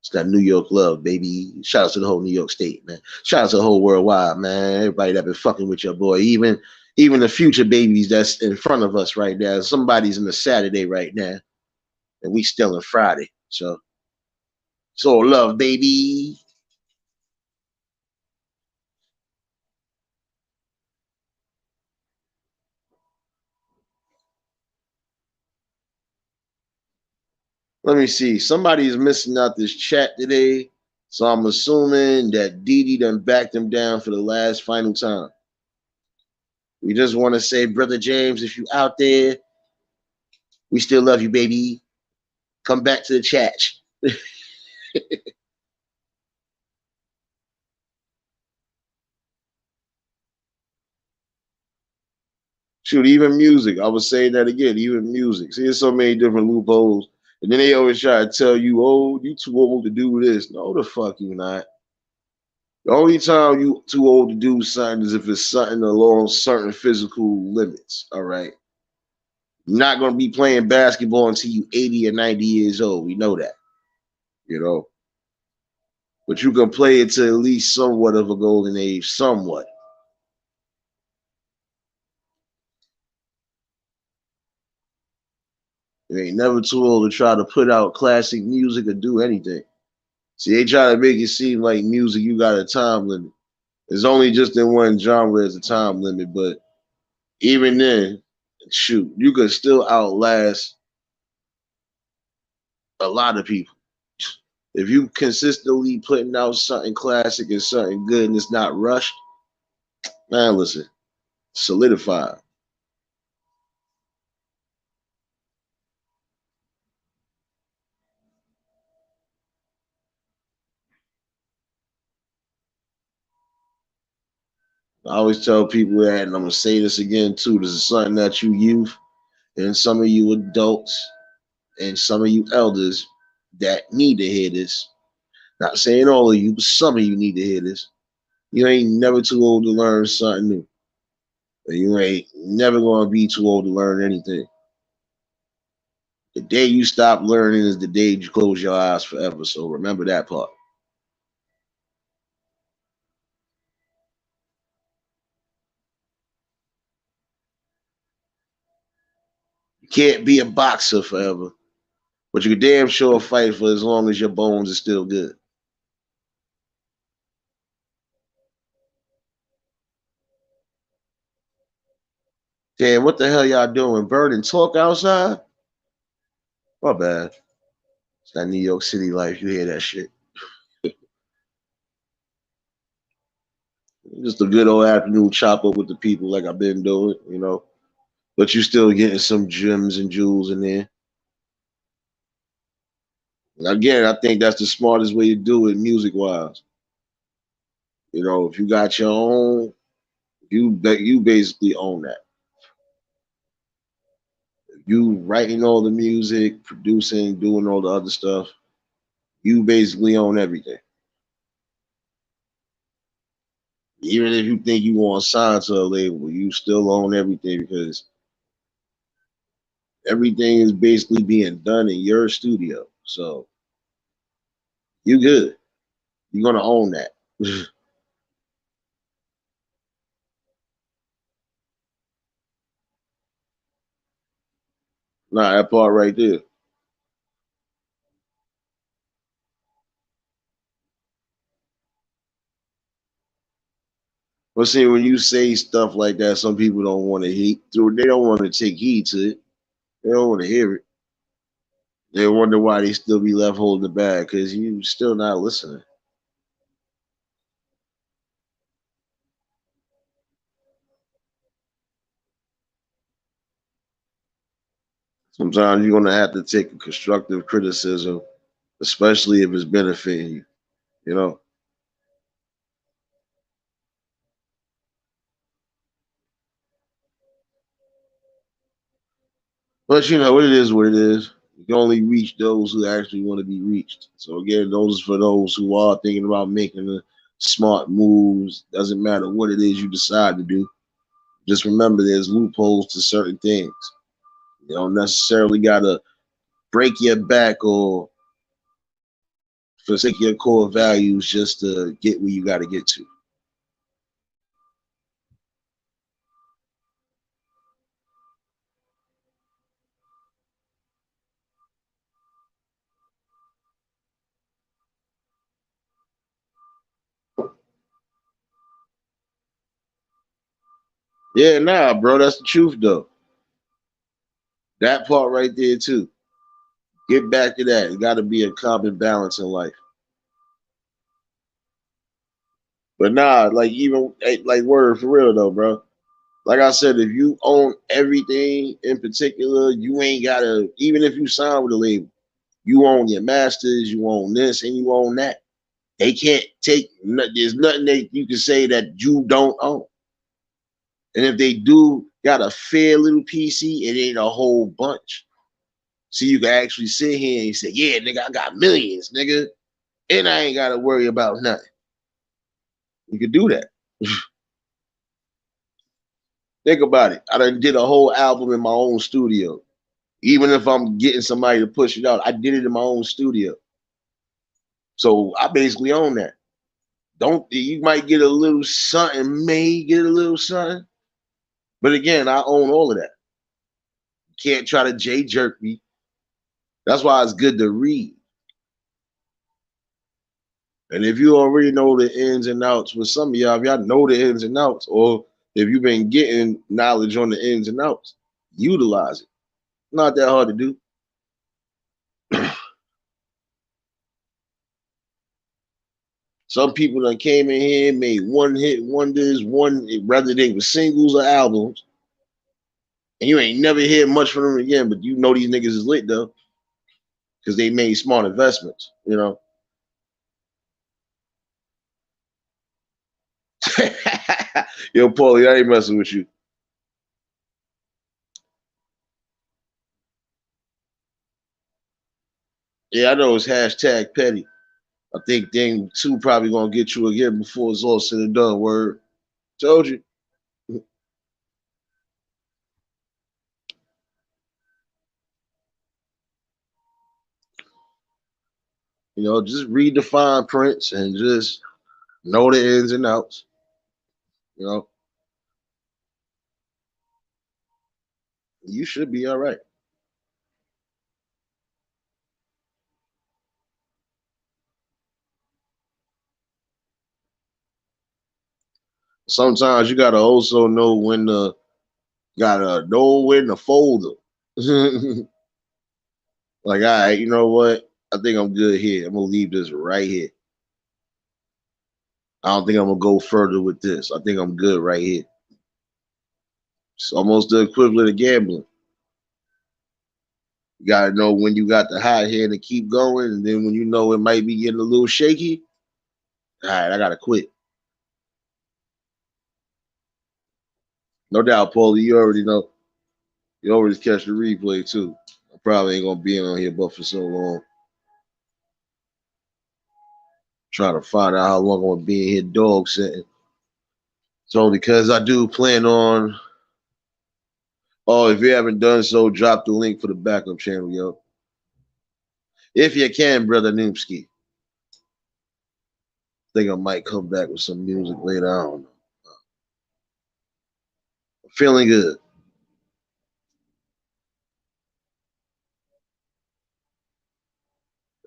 it's that New York love, baby. Shout out to the whole New York State, man. Shout out to the whole worldwide, man. Everybody that been fucking with your boy, even the future babies that's in front of us right now. Somebody's in the Saturday right now, and we still in Friday. So it's all love, baby. Let me see. Somebody's missing out this chat today. So I'm assuming that Dee Dee done backed him down for the last final time. We just want to say, Brother James, if you out there, we still love you, baby. Come back to the chat. Shoot, even music. I would say that again, even music. See, there's so many different loopholes. And then they always try to tell you, oh, you too old to do this. No, the fuck you not. The only time you too old to do something is if it's something along certain physical limits. All right. You're not going to be playing basketball until you 80 or 90 years old. We know that, you know. But you can play it to at least somewhat of a golden age, somewhat. You ain't never too old to try to put out classic music or do anything. See, they try to make it seem like music, you got a time limit. It's only just in one genre as a time limit, but even then, shoot, you could still outlast a lot of people. If you consistently putting out something classic and something good and it's not rushed, man, listen, solidify. I always tell people that, and I'm gonna say this again too. This is something that you youth and some of you adults and some of you elders that need to hear this. Not saying all of you, but some of you need to hear this. You ain't never too old to learn something new. And you ain't never gonna be too old to learn anything. The day you stop learning is the day you close your eyes forever. So remember that part. You can't be a boxer forever, but you can damn sure fight for as long as your bones are still good. Damn, what the hell y'all doing? Burning talk outside? My bad. It's that New York City life. You hear that shit. Just a good old afternoon chop up with the people like I've been doing, you know. But you still getting some gems and jewels in there. And again, I think that's the smartest way to do it music wise. You know, if you got your own, you basically own that. You writing all the music, producing, doing all the other stuff. You basically own everything. Even if you think you want to sign to a label, you still own everything because everything is basically being done in your studio. So you good. You're gonna own that. Nah, that part right there. But see, when you say stuff like that, some people don't want to heat through. They don't want to take heed to it. They don't want to hear it. They wonder why they still be left holding the bag because you still not listening. Sometimes you're gonna have to take a constructive criticism, especially if it's benefiting you. You know. But you know, it is what it is. You can only reach those who actually want to be reached. So again, those is for those who are thinking about making the smart moves. Doesn't matter what it is you decide to do. Just remember there's loopholes to certain things. You don't necessarily gotta break your back or forsake your core values just to get where you gotta get to. Yeah, nah, bro, that's the truth though. That part right there too. Get back to that. It gotta be a common balance in life. But nah, like even like word for real though, bro. Like I said, if you own everything in particular, you ain't gotta. Even if you sign with a label, you own your masters, you own this, and you own that. They can't take. There's nothing that you can say that you don't own. And if they do got a fair little PC, it ain't a whole bunch. So you can actually sit here and say, "Yeah, nigga, I got millions, nigga, and I ain't gotta worry about nothing." You can do that. Think about it. I done did a whole album in my own studio. Even if I'm getting somebody to push it out, I did it in my own studio. So I basically own that. Don't you might get a little something, may get a little something. But again, I own all of that. You can't try to J jerk me. That's why it's good to read. And if you already know the ins and outs with some of y'all, if y'all know the ins and outs, or if you've been getting knowledge on the ins and outs, utilize it. Not that hard to do. Some people that came in here made one hit wonders, one whether they were singles or albums, and you ain't never hear much from them again. But you know these niggas is lit though, because they made smart investments. You know. Yo, Paulie, I ain't messing with you. Yeah, I know it's hashtag petty. I think thing two probably gonna get you again before it's all said and done. Word, told you. Just read the fine prints and just know the ins and outs. You know, you should be all right. Sometimes you gotta also know when to gotta know when to fold them. Like, all right, you know what? I think I'm good here. I'm gonna leave this right here. I don't think I'm gonna go further with this. I think I'm good right here. It's almost the equivalent of gambling. You gotta know when you got the hot hand to keep going, and then when you know it might be getting a little shaky, all right, I gotta quit. No doubt, Paulie. You already know. You always catch the replay too. I probably ain't gonna be on here but for so long. Trying to find out how long I'm gonna be in here dog sitting. So because I do plan on. Oh, if you haven't done so, drop the link for the backup channel, yo. If you can, brother Noomski. Think I might come back with some music later. I don't know. Feeling good.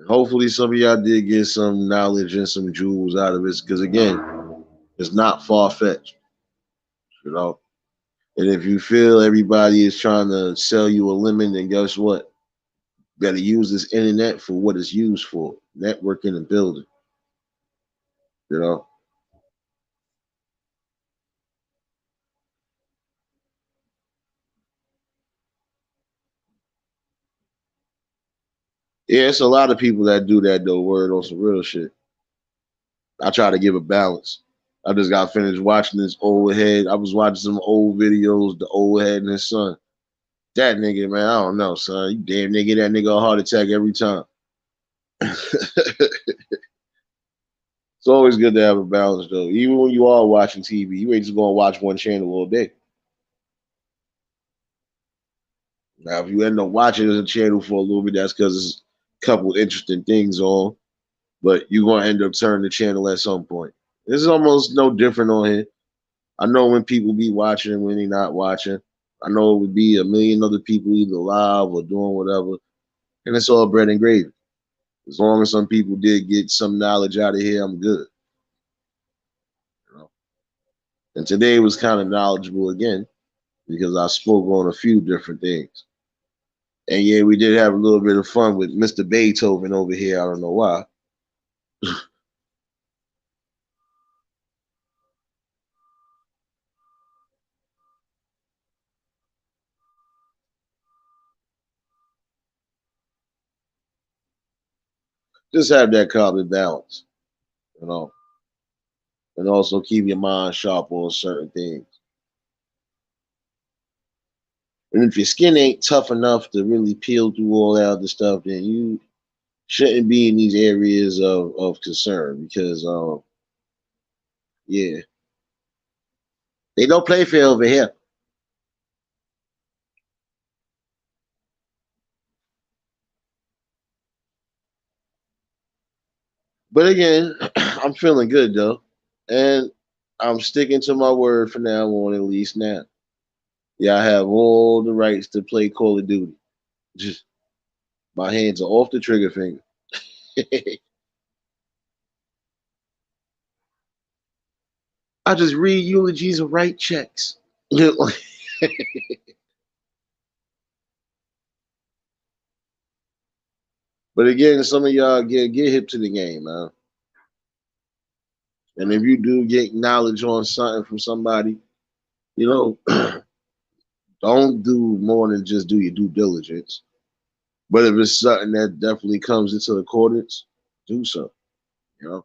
Hopefully, some of y'all did get some knowledge and some jewels out of this, because again, it's not far fetched, you know. And if you feel everybody is trying to sell you a lemon, then guess what? You got to use this internet for what it's used for: networking and building. You know. Yeah, it's a lot of people that do that though. Word on some real shit. I try to give a balance. I just got finished watching this old head. I was watching some old videos, the old head and his son. That nigga, man, I don't know, son. You damn nigga, that nigga a heart attack every time. It's always good to have a balance, though. Even when you are watching TV, you ain't just gonna watch one channel all day. Now, if you end up watching a channel for a little bit, that's because there's a couple interesting things on. But you're gonna end up turning the channel at some point. This is almost no different on here. I know when people be watching and when they not watching. I know it would be a million other people either live or doing whatever, and it's all bread and gravy. As long as some people did get some knowledge out of here, I'm good. You know? And today was kind of knowledgeable again because I spoke on a few different things. And yeah, we did have a little bit of fun with Mr. Beethoven over here. I don't know why. Just have that common balance, you know, and also keep your mind sharp on certain things. And if your skin ain't tough enough to really peel through all that other stuff, then you shouldn't be in these areas of concern because, yeah, they don't play fair over here. But again, I'm feeling good though, and I'm sticking to my word for now on, at least now. Yeah, I have all the rights to play Call of Duty. Just my hands are off the trigger finger. I just read eulogies and write checks. But again, some of y'all get hip to the game, man. And if you do get knowledge on something from somebody, you know, don't do more than just do your due diligence. But if it's something that definitely comes into accordance, do so. You know.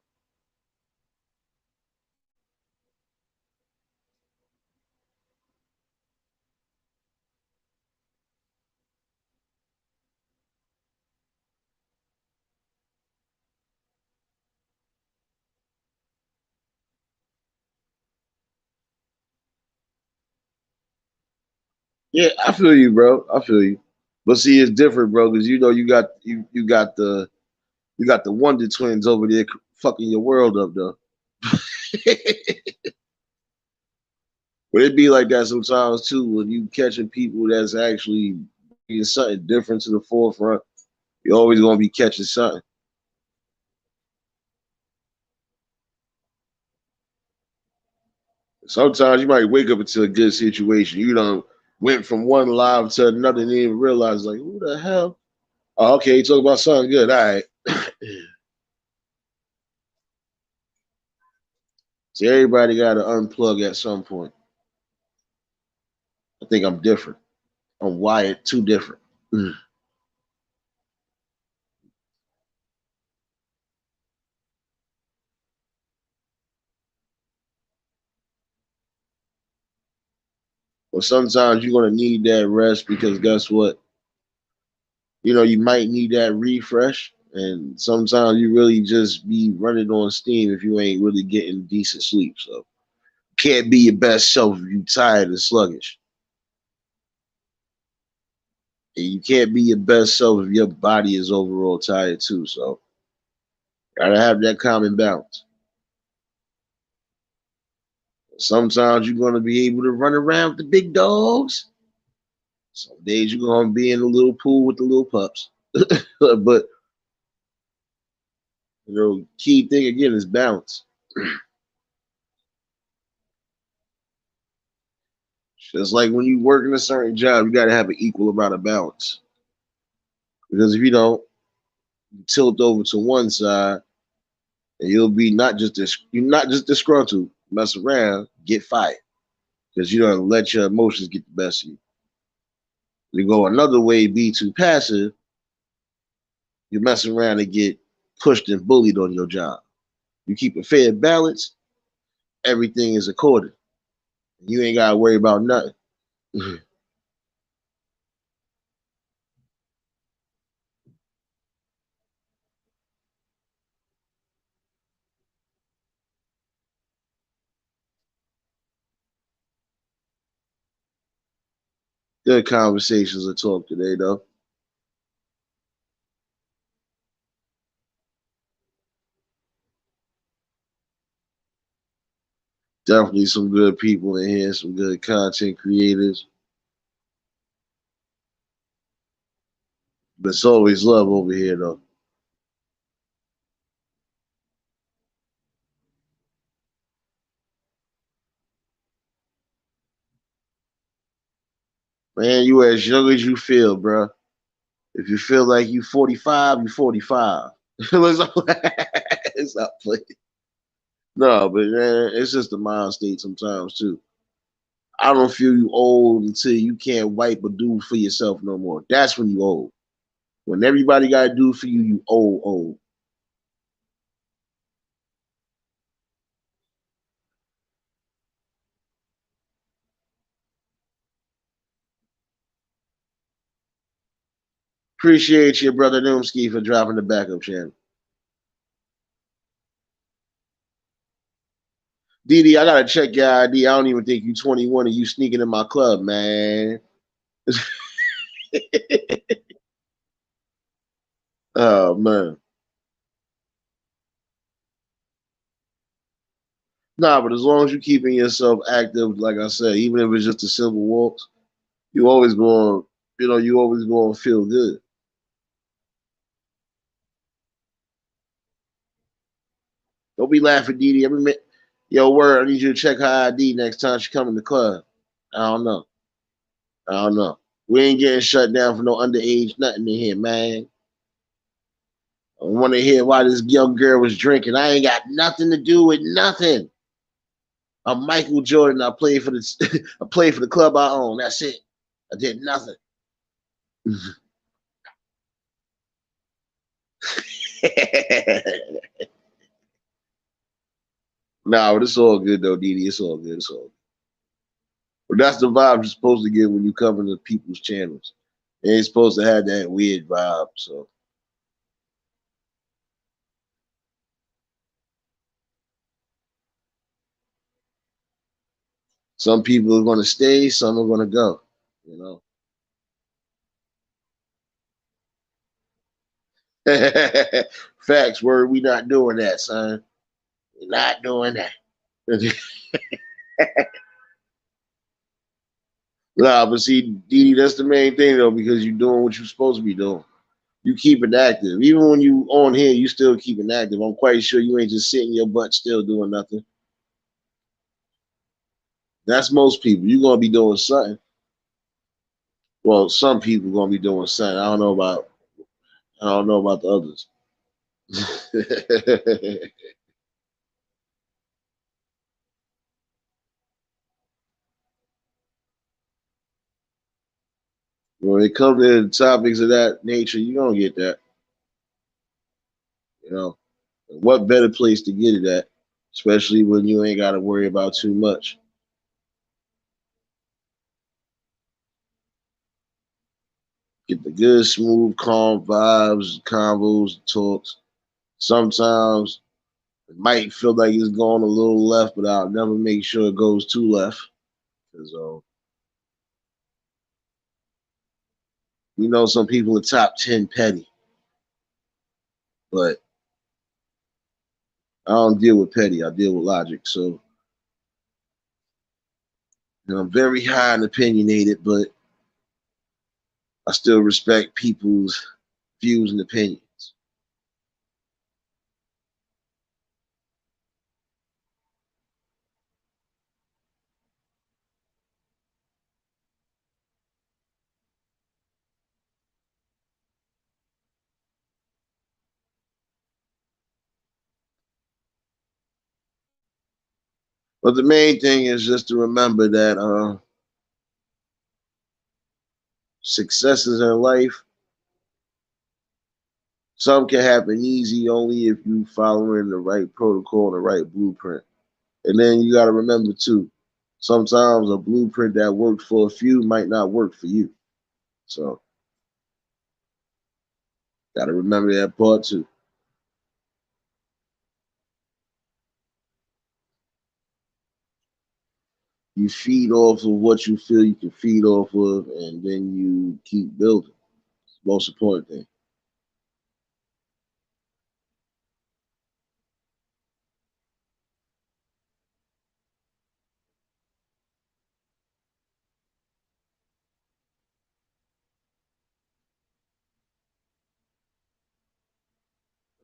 Yeah, I feel you, bro. I feel you. But see, it's different, bro, because you know you got the You got the Wonder Twins over there fucking your world up though. But it be like that sometimes too when you catching people that's actually bringing something different to the forefront. You're always gonna be catching something. Sometimes you might wake up into a good situation. You done went from one live to another and didn't even realize like who the hell? Oh, okay, you talk about something good. All right. So everybody gotta unplug at some point. I think I'm different. I'm wired too different. But sometimes you're gonna need that rest because guess what? You might need that refresh. And sometimes you really just be running on steam if you ain't really getting decent sleep. So can't be your best self if you tired and sluggish. And you can't be your best self if your body is overall tired too. So gotta have that common balance. Sometimes you're gonna be able to run around with the big dogs. Some days you're gonna be in the little pool with the little pups. But key thing again is balance. Just like when you work in a certain job, you gotta have an equal amount of balance. Because if you don't, you tilt over to one side, and you're not just disgruntled, mess around, get fired because you don't let your emotions get the best of you. You go another way, be too passive, you mess around and get pushed and bullied on your job. You keep a fair balance, everything is according. You ain't gotta worry about nothing. Good conversations to talk today, though. Definitely some good people in here, some good content creators. But it's always love over here, though. Man, you as young as you feel, bro. If you feel like you 45, you 45. It's not playing. No, but man, it's just the mind state sometimes too. I don't feel you old until you can't wipe or do for yourself no more. That's when you old. When everybody gotta do for you, you old. Appreciate you, brother Noomski, for dropping the backup channel. Didi, I gotta check your ID. I don't even think you 21 and you sneaking in my club, man. Oh man. Nah, but as long as you keeping yourself active, like I said, even if it's just a simple walks, you always going, you always going to feel good. Don't be laughing, Didi. Every minute, yo, word, I need you to check her ID next time she come in the club. I don't know. I don't know. We ain't getting shut down for no underage nothing in here, man. I want to hear why this young girl was drinking. I ain't got nothing to do with nothing. I'm Michael Jordan. I played for the I played for the club I own. That's it. I did nothing. Nah, but it's all good though, Didi. It's all good. It's all good. But that's the vibe you're supposed to get when you come into people's channels. You ain't supposed to have that weird vibe. So some people are gonna stay, some are gonna go. You know. Facts, word. We not doing that, son. We not doing that. Nah, but see, Didi, that's the main thing though, because you're doing what you're supposed to be doing. You keep it active. Even when you on here, you still keep it active. I'm quite sure you ain't just sitting your butt still doing nothing. That's most people. You're gonna be doing something. Well, some people gonna be doing something. I don't know about the others. When it comes to topics of that nature, you don't get that. You know, what better place to get it at, especially when you ain't got to worry about too much. Get the good, smooth, calm vibes, convos, talks. Sometimes it might feel like it's going a little left, but I'll never make sure it goes too left. Because we know some people are top 10 petty, but I don't deal with petty. I deal with logic. So I'm very high and opinionated, but I still respect people's views and opinions. But the main thing is just to remember that successes in life, some can happen easy only if you following the right protocol, the right blueprint. And then you got to remember too, sometimes a blueprint that worked for a few might not work for you. So got to remember that part too. You feed off of what you feel you can feed off of, and then you keep building. It's the most important thing.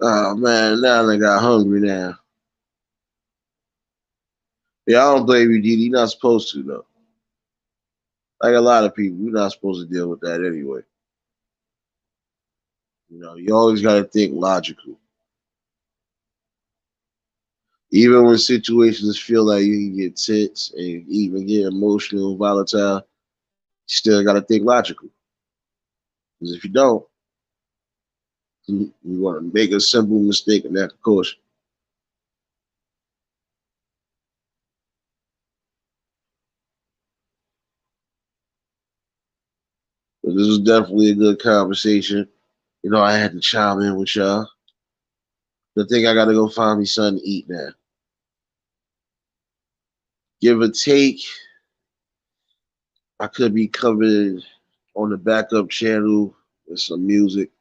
Oh man, now I got hungry now. Yeah, I don't blame you, Didi. You're not supposed to though. Like a lot of people, you're not supposed to deal with that anyway. You know, you always got to think logical. Even when situations feel like you can get tense and even get emotional and volatile, you still got to think logical. Because if you don't, you want to make a simple mistake and that could cost you. But this was definitely a good conversation. You know, I had to chime in with y'all. I think I got to go find me something to eat now. Give or take, I could be covered on the backup channel with some music.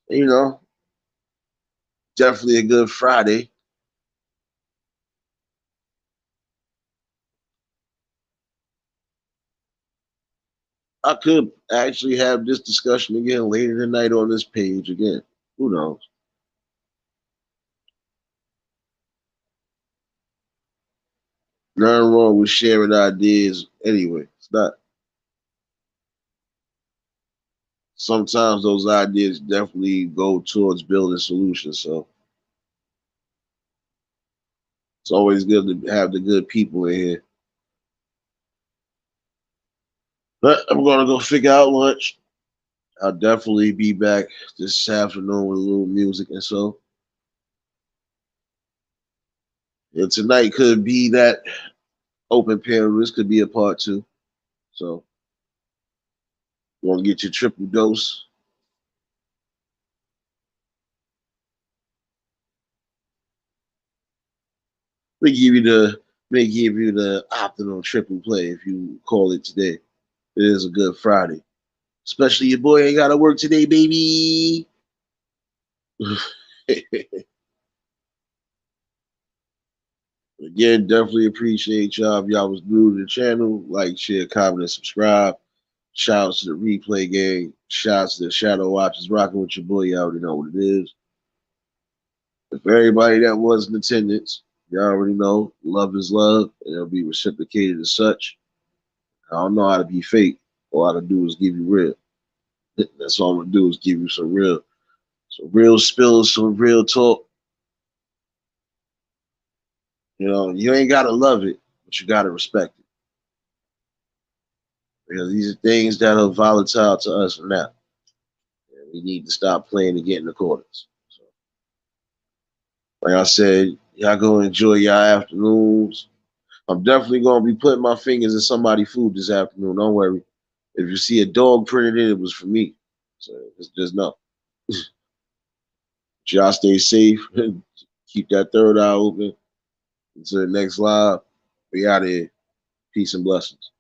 You know, definitely a good Friday. I could actually have this discussion again later tonight on this page again. Who knows? Nothing wrong with sharing ideas anyway. It's not. Sometimes those ideas definitely go towards building solutions. So it's always good to have the good people in here. But I'm gonna go figure out lunch. I'll definitely be back this afternoon with a little music and so. And tonight could be that open panel. This could be a part two. So you want to get your triple dose. They give you the they give you the optimal triple play if you call it today. It is a good Friday. Especially your boy ain't gotta work today, baby. Again, definitely appreciate y'all. If y'all was new to the channel, like, share, comment, and subscribe. Shout out to the replay gang. Shout out to the Shadow Watchers rocking with your boy. You already know what it is. If everybody that was in attendance, you already know love is love, and it'll be reciprocated as such. I don't know how to be fake. All I to do is give you real. That's all I'm gonna do is give you some real spills, some real talk. You know, you ain't gotta love it, but you gotta respect it. Because these are things that are volatile to us now. And we need to stop playing to get in the corners. So, like I said, y'all go enjoy y'all afternoons. I'm definitely gonna be putting my fingers in somebody's food this afternoon. Don't worry. If you see a dog printed in, it was for me. So just know. Y'all stay safe. Keep that third eye open. Until the next live, we out of here. Peace and blessings.